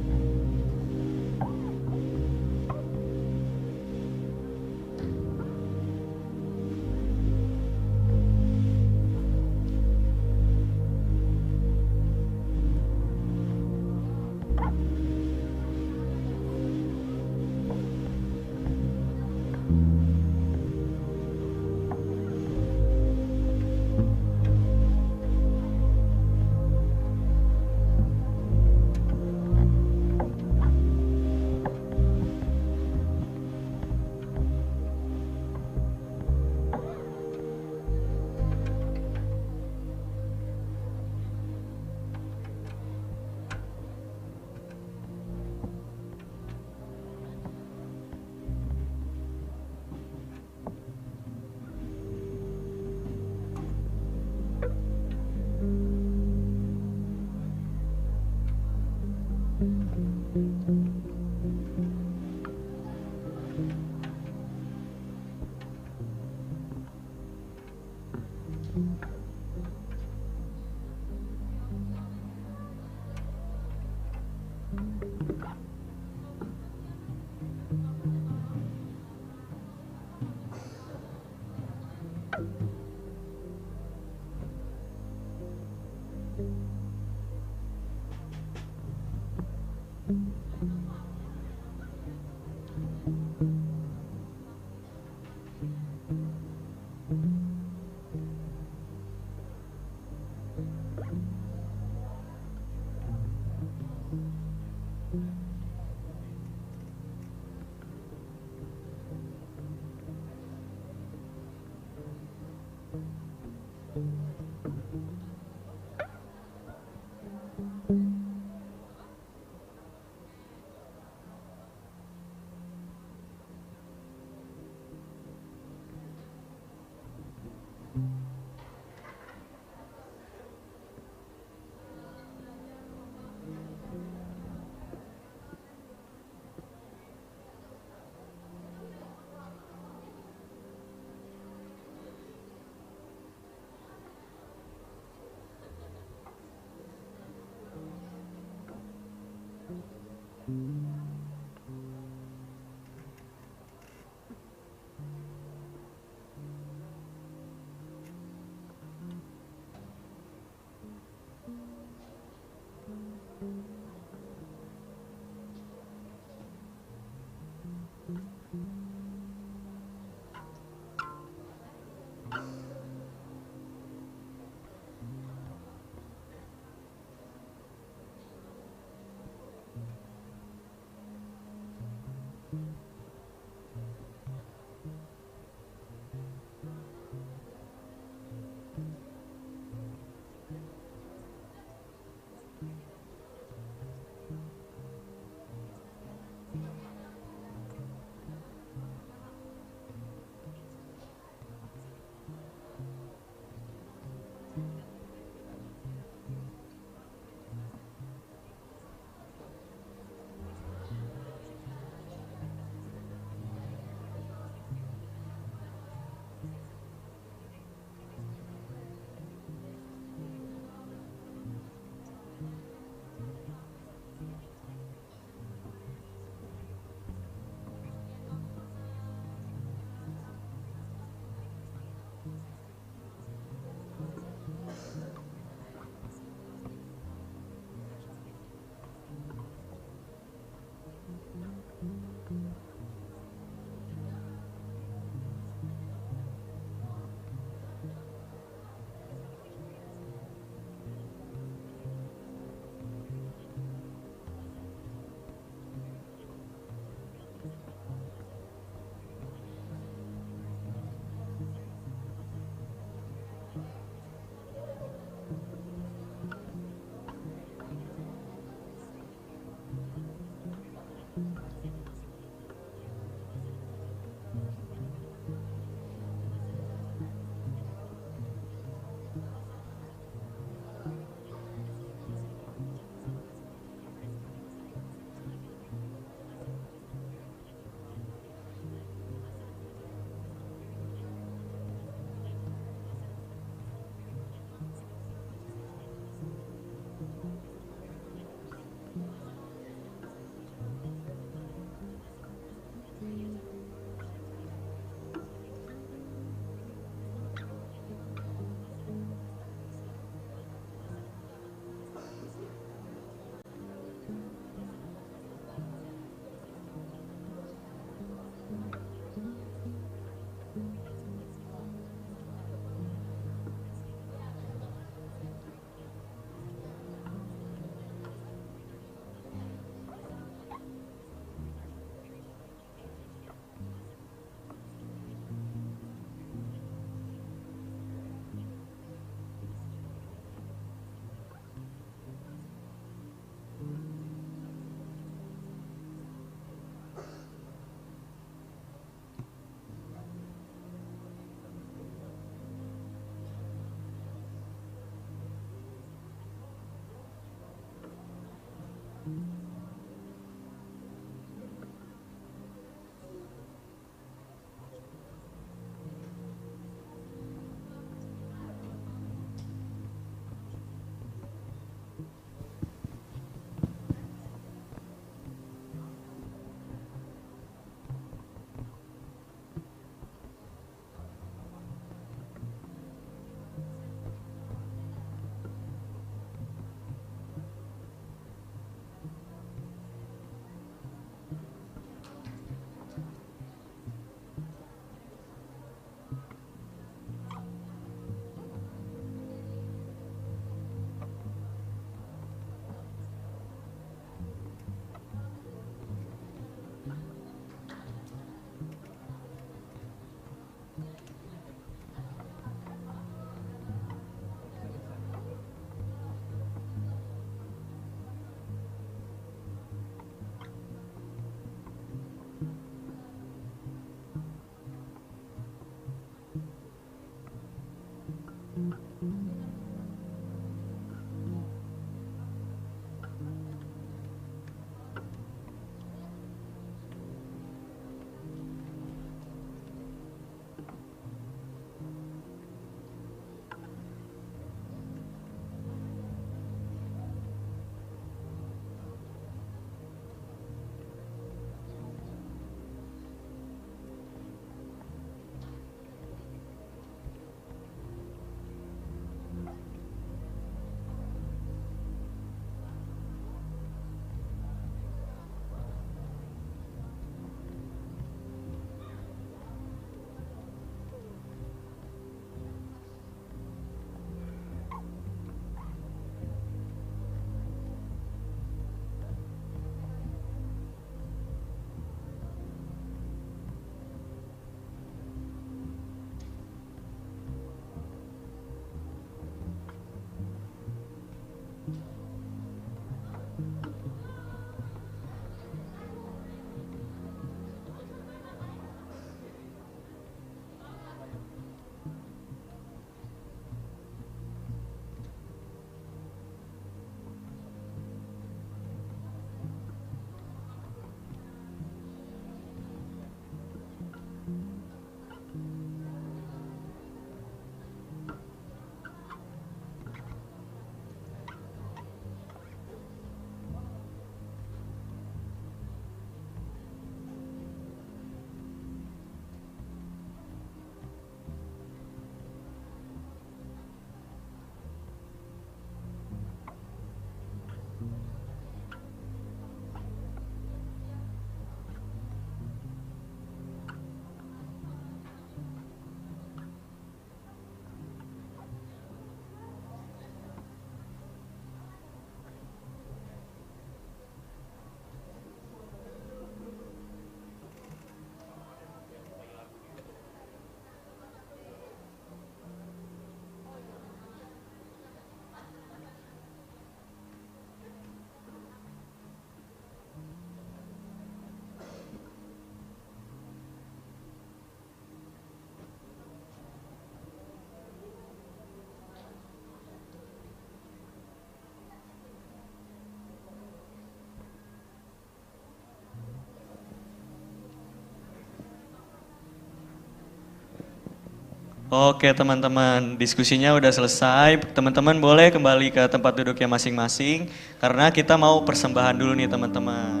S4: Oke teman-teman, diskusinya udah selesai. Teman-teman boleh kembali ke tempat duduknya masing-masing karena kita mau persembahan dulu nih teman-teman.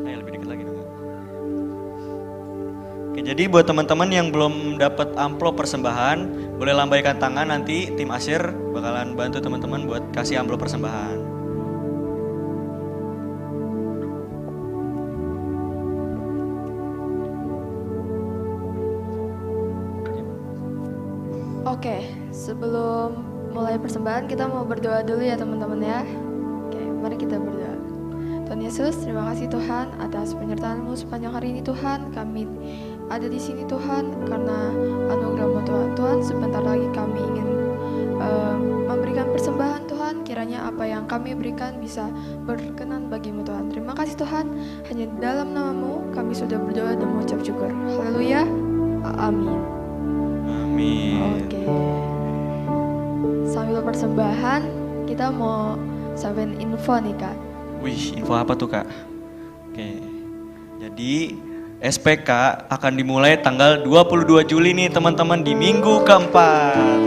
S4: Ayo lebih dikit lagi dong. Oke, jadi buat teman-teman yang belum dapat amplop persembahan, boleh lambaikan tangan, nanti tim Asyir bakalan bantu teman-teman buat kasih amplop persembahan.
S5: Oke, sebelum mulai persembahan kita mau berdoa dulu ya teman-teman ya. Oke, mari kita berdoa. Tuhan Yesus, terima kasih Tuhan atas penyertaan-Mu sepanjang hari ini Tuhan. Kami ada di sini Tuhan karena anugerah-Mu Tuhan. Tuhan, sebentar lagi kami ingin memberikan persembahan Tuhan. Kiranya apa yang kami berikan bisa berkenan bagi-Mu Tuhan. Terima kasih Tuhan. Hanya dalam nama-Mu kami sudah berdoa dan mengucap syukur. Haleluya. Amin.
S4: Amin.
S5: Oke. Sambil persembahan, kita mau sampein info nih Kak.
S4: Wih, info apa tuh Kak? Oke. Jadi SPK akan dimulai tanggal 22 Juli nih teman-teman di minggu keempat.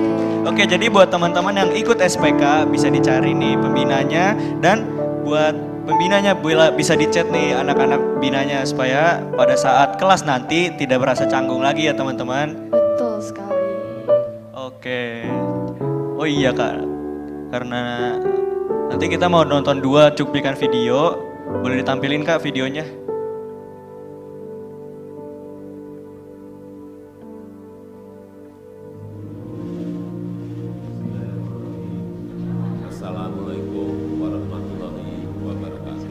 S4: Oke, jadi buat teman-teman yang ikut SPK bisa dicari nih pembinanya, dan buat pembinanya bisa dicat nih anak-anak binanya supaya pada saat kelas nanti tidak berasa canggung lagi ya teman-teman.
S5: Betul sekali.
S4: Oke. Oh iya Kak, karena nanti kita mau nonton 2 cuplikan video, boleh ditampilin Kak videonya?
S6: Assalamualaikum warahmatullahi wabarakatuh.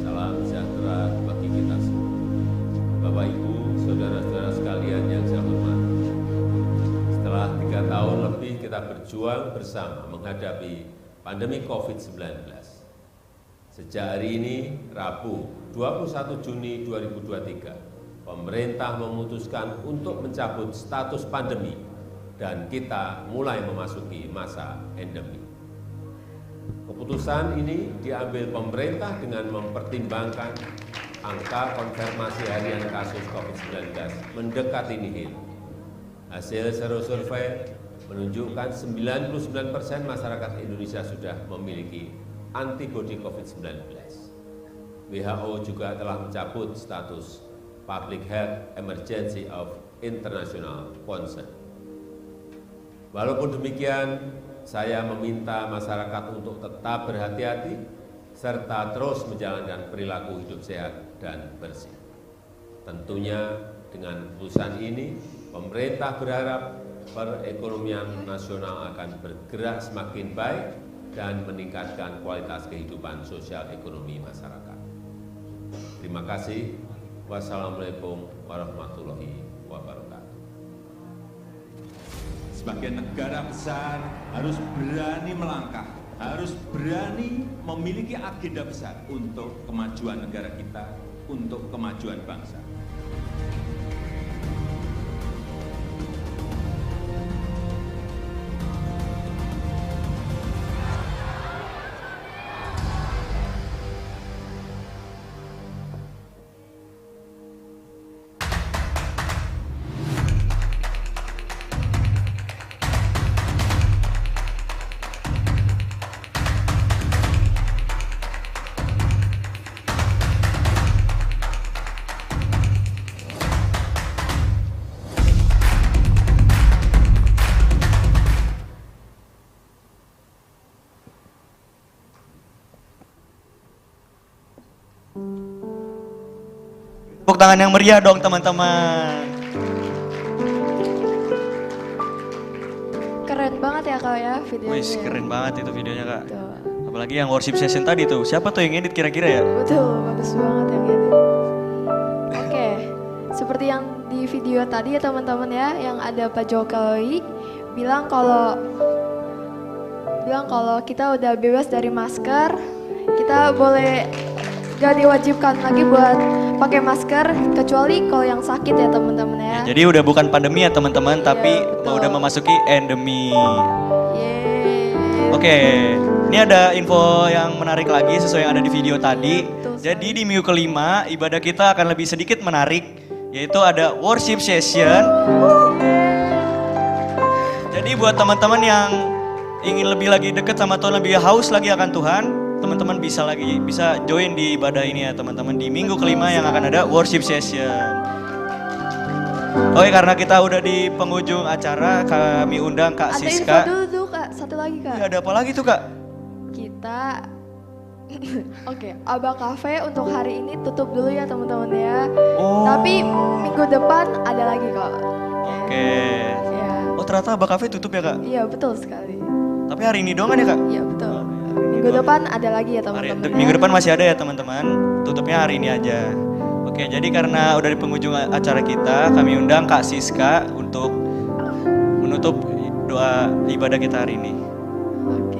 S6: Salam sejahtera bagi kita semua. Bapak Ibu, saudara-saudara sekalian yang saya hormati. Setelah 3 tahun lebih kita berjuang bersama menghadapi pandemi COVID-19. Sejak hari ini, Rabu 21 Juni 2023, pemerintah memutuskan untuk mencabut status pandemi dan kita mulai memasuki masa endemi. Keputusan ini diambil pemerintah dengan mempertimbangkan angka konfirmasi harian kasus COVID-19 mendekati nihil. Hasil survei menunjukkan 99% masyarakat Indonesia sudah memiliki antibodi COVID-19. WHO juga telah mencabut status Public Health Emergency of International Concern. Walaupun demikian, saya meminta masyarakat untuk tetap berhati-hati serta terus menjalankan perilaku hidup sehat dan bersih. Tentunya dengan keputusan ini, pemerintah berharap perekonomian nasional akan bergerak semakin baik dan meningkatkan kualitas kehidupan sosial ekonomi masyarakat. Terima kasih. Wassalamualaikum warahmatullahi wabarakatuh.
S7: Sebagai negara besar harus berani melangkah, harus berani memiliki agenda besar untuk kemajuan negara kita, untuk kemajuan bangsa.
S4: Tepuk tangan yang meriah dong teman-teman.
S5: Keren banget ya Kak ya videonya.
S4: Wih, keren banget itu videonya Kak.
S5: Betul.
S4: Apalagi yang worship session tadi tuh. Siapa tuh yang edit kira-kira ya?
S5: Betul, bagus banget yang ini. Oke, seperti yang di video tadi ya teman-teman ya, yang ada Pak Jokowi bilang kalau kita udah bebas dari masker, kita boleh gak diwajibkan lagi buat pakai masker kecuali kalau yang sakit ya teman-teman ya.
S4: Jadi udah bukan pandemi ya teman-teman, tapi
S5: betul.
S4: udah memasuki endemi.
S5: Yeay.
S4: Oke, ini ada info yang menarik lagi sesuai yang ada di video tadi.
S5: Betul sekali.
S4: Jadi di minggu kelima ibadah kita akan lebih sedikit menarik, yaitu ada worship session Jadi buat teman-teman yang ingin lebih lagi dekat sama Tuhan, lebih haus lagi akan Tuhan, teman-teman bisa join di ibadah ini ya teman-teman, di minggu kelima yang akan ada worship session. Oke, karena kita udah di penghujung acara, kami undang Kak
S5: Ada info
S4: Siska.
S5: dulu Kak, satu lagi Kak.
S4: Ya, ada apa lagi tuh Kak?
S5: Kita Oke, Aba Cafe untuk hari ini tutup dulu ya teman-teman ya.
S4: Oh.
S5: Tapi minggu depan ada lagi kok.
S4: Oke.
S5: Ya.
S4: Oh ternyata Abah Cafe tutup ya Kak?
S5: Iya betul sekali.
S4: Tapi hari ini doang kan ya Kak?
S5: Iya betul. Minggu depan ada lagi ya teman-teman.
S4: Minggu depan masih ada ya teman-teman. Tutupnya hari ini aja. Oke, jadi karena udah di penghujung acara kita, kami undang Kak Siska untuk menutup doa ibadah kita hari ini.
S5: Oke.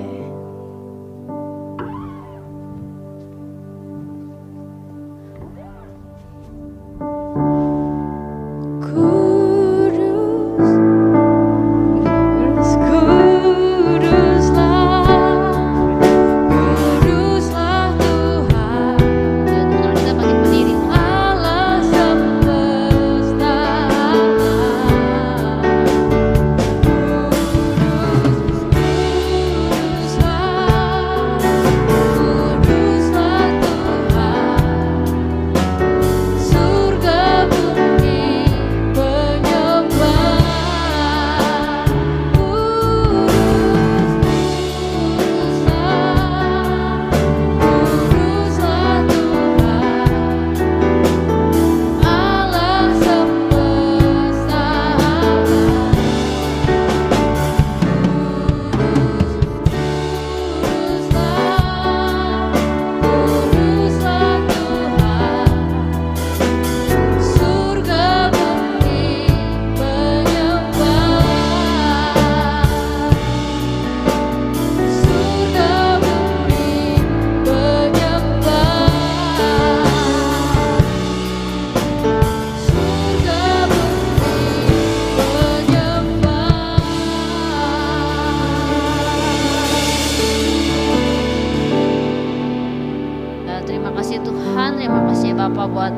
S8: Bapak buat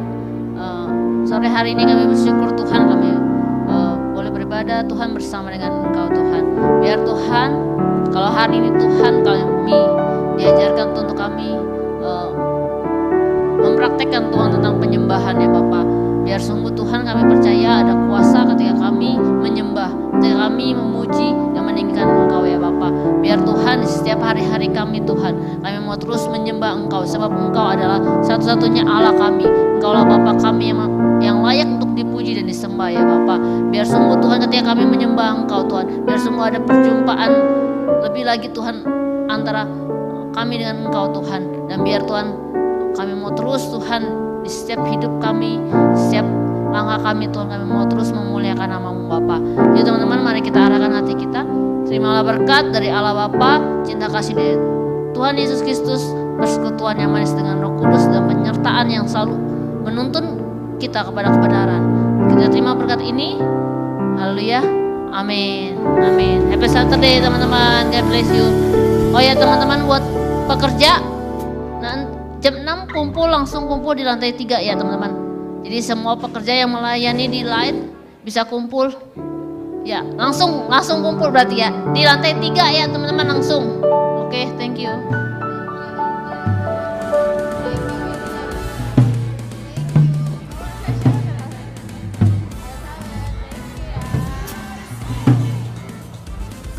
S8: sore hari ini kami bersyukur Tuhan kami boleh beribadah Tuhan bersama dengan Engkau Tuhan. Biar Tuhan kalau hari ini Tuhan kami diajarkan untuk kami mempraktekkan Tuhan tentang penyembahan ya Bapak. Biar sungguh Tuhan kami percaya ada kuasa ketika kami menyembah, ketika kami memuji dan meninggikan Engkau ya Bapak. Biar Tuhan di setiap hari-hari kami Tuhan, kami mau terus menyembah Engkau sebab Engkau adalah satu-satunya Allah kami. Engkaulah Bapa kami yang layak untuk dipuji dan disembah ya Bapak. Biar sungguh Tuhan ketika kami menyembah Engkau Tuhan, biar sungguh ada perjumpaan lebih lagi Tuhan antara kami dengan Engkau Tuhan. Dan biar Tuhan kami mau terus Tuhan di setiap hidup kami, setiap langkah kami Tuhan, kami mau terus memuliakan nama-Mu Bapa. Jadi teman-teman mari kita arahkan hati kita. Terimalah berkat dari Allah Bapa, cinta kasih dari Tuhan Yesus Kristus, persekutuan yang manis dengan Roh Kudus dan penyertaan yang selalu menuntun kita kepada kebenaran. Kita terima berkat ini. Haleluya. Amin. Amin. Happy Saturday teman-teman. God bless you. Oh ya teman-teman buat pekerja, jam 6 langsung kumpul di lantai 3 ya teman-teman. Jadi semua pekerja yang melayani di Light bisa kumpul. Ya, langsung kumpul berarti ya. Di lantai 3 ya teman-teman langsung. Oke, thank you.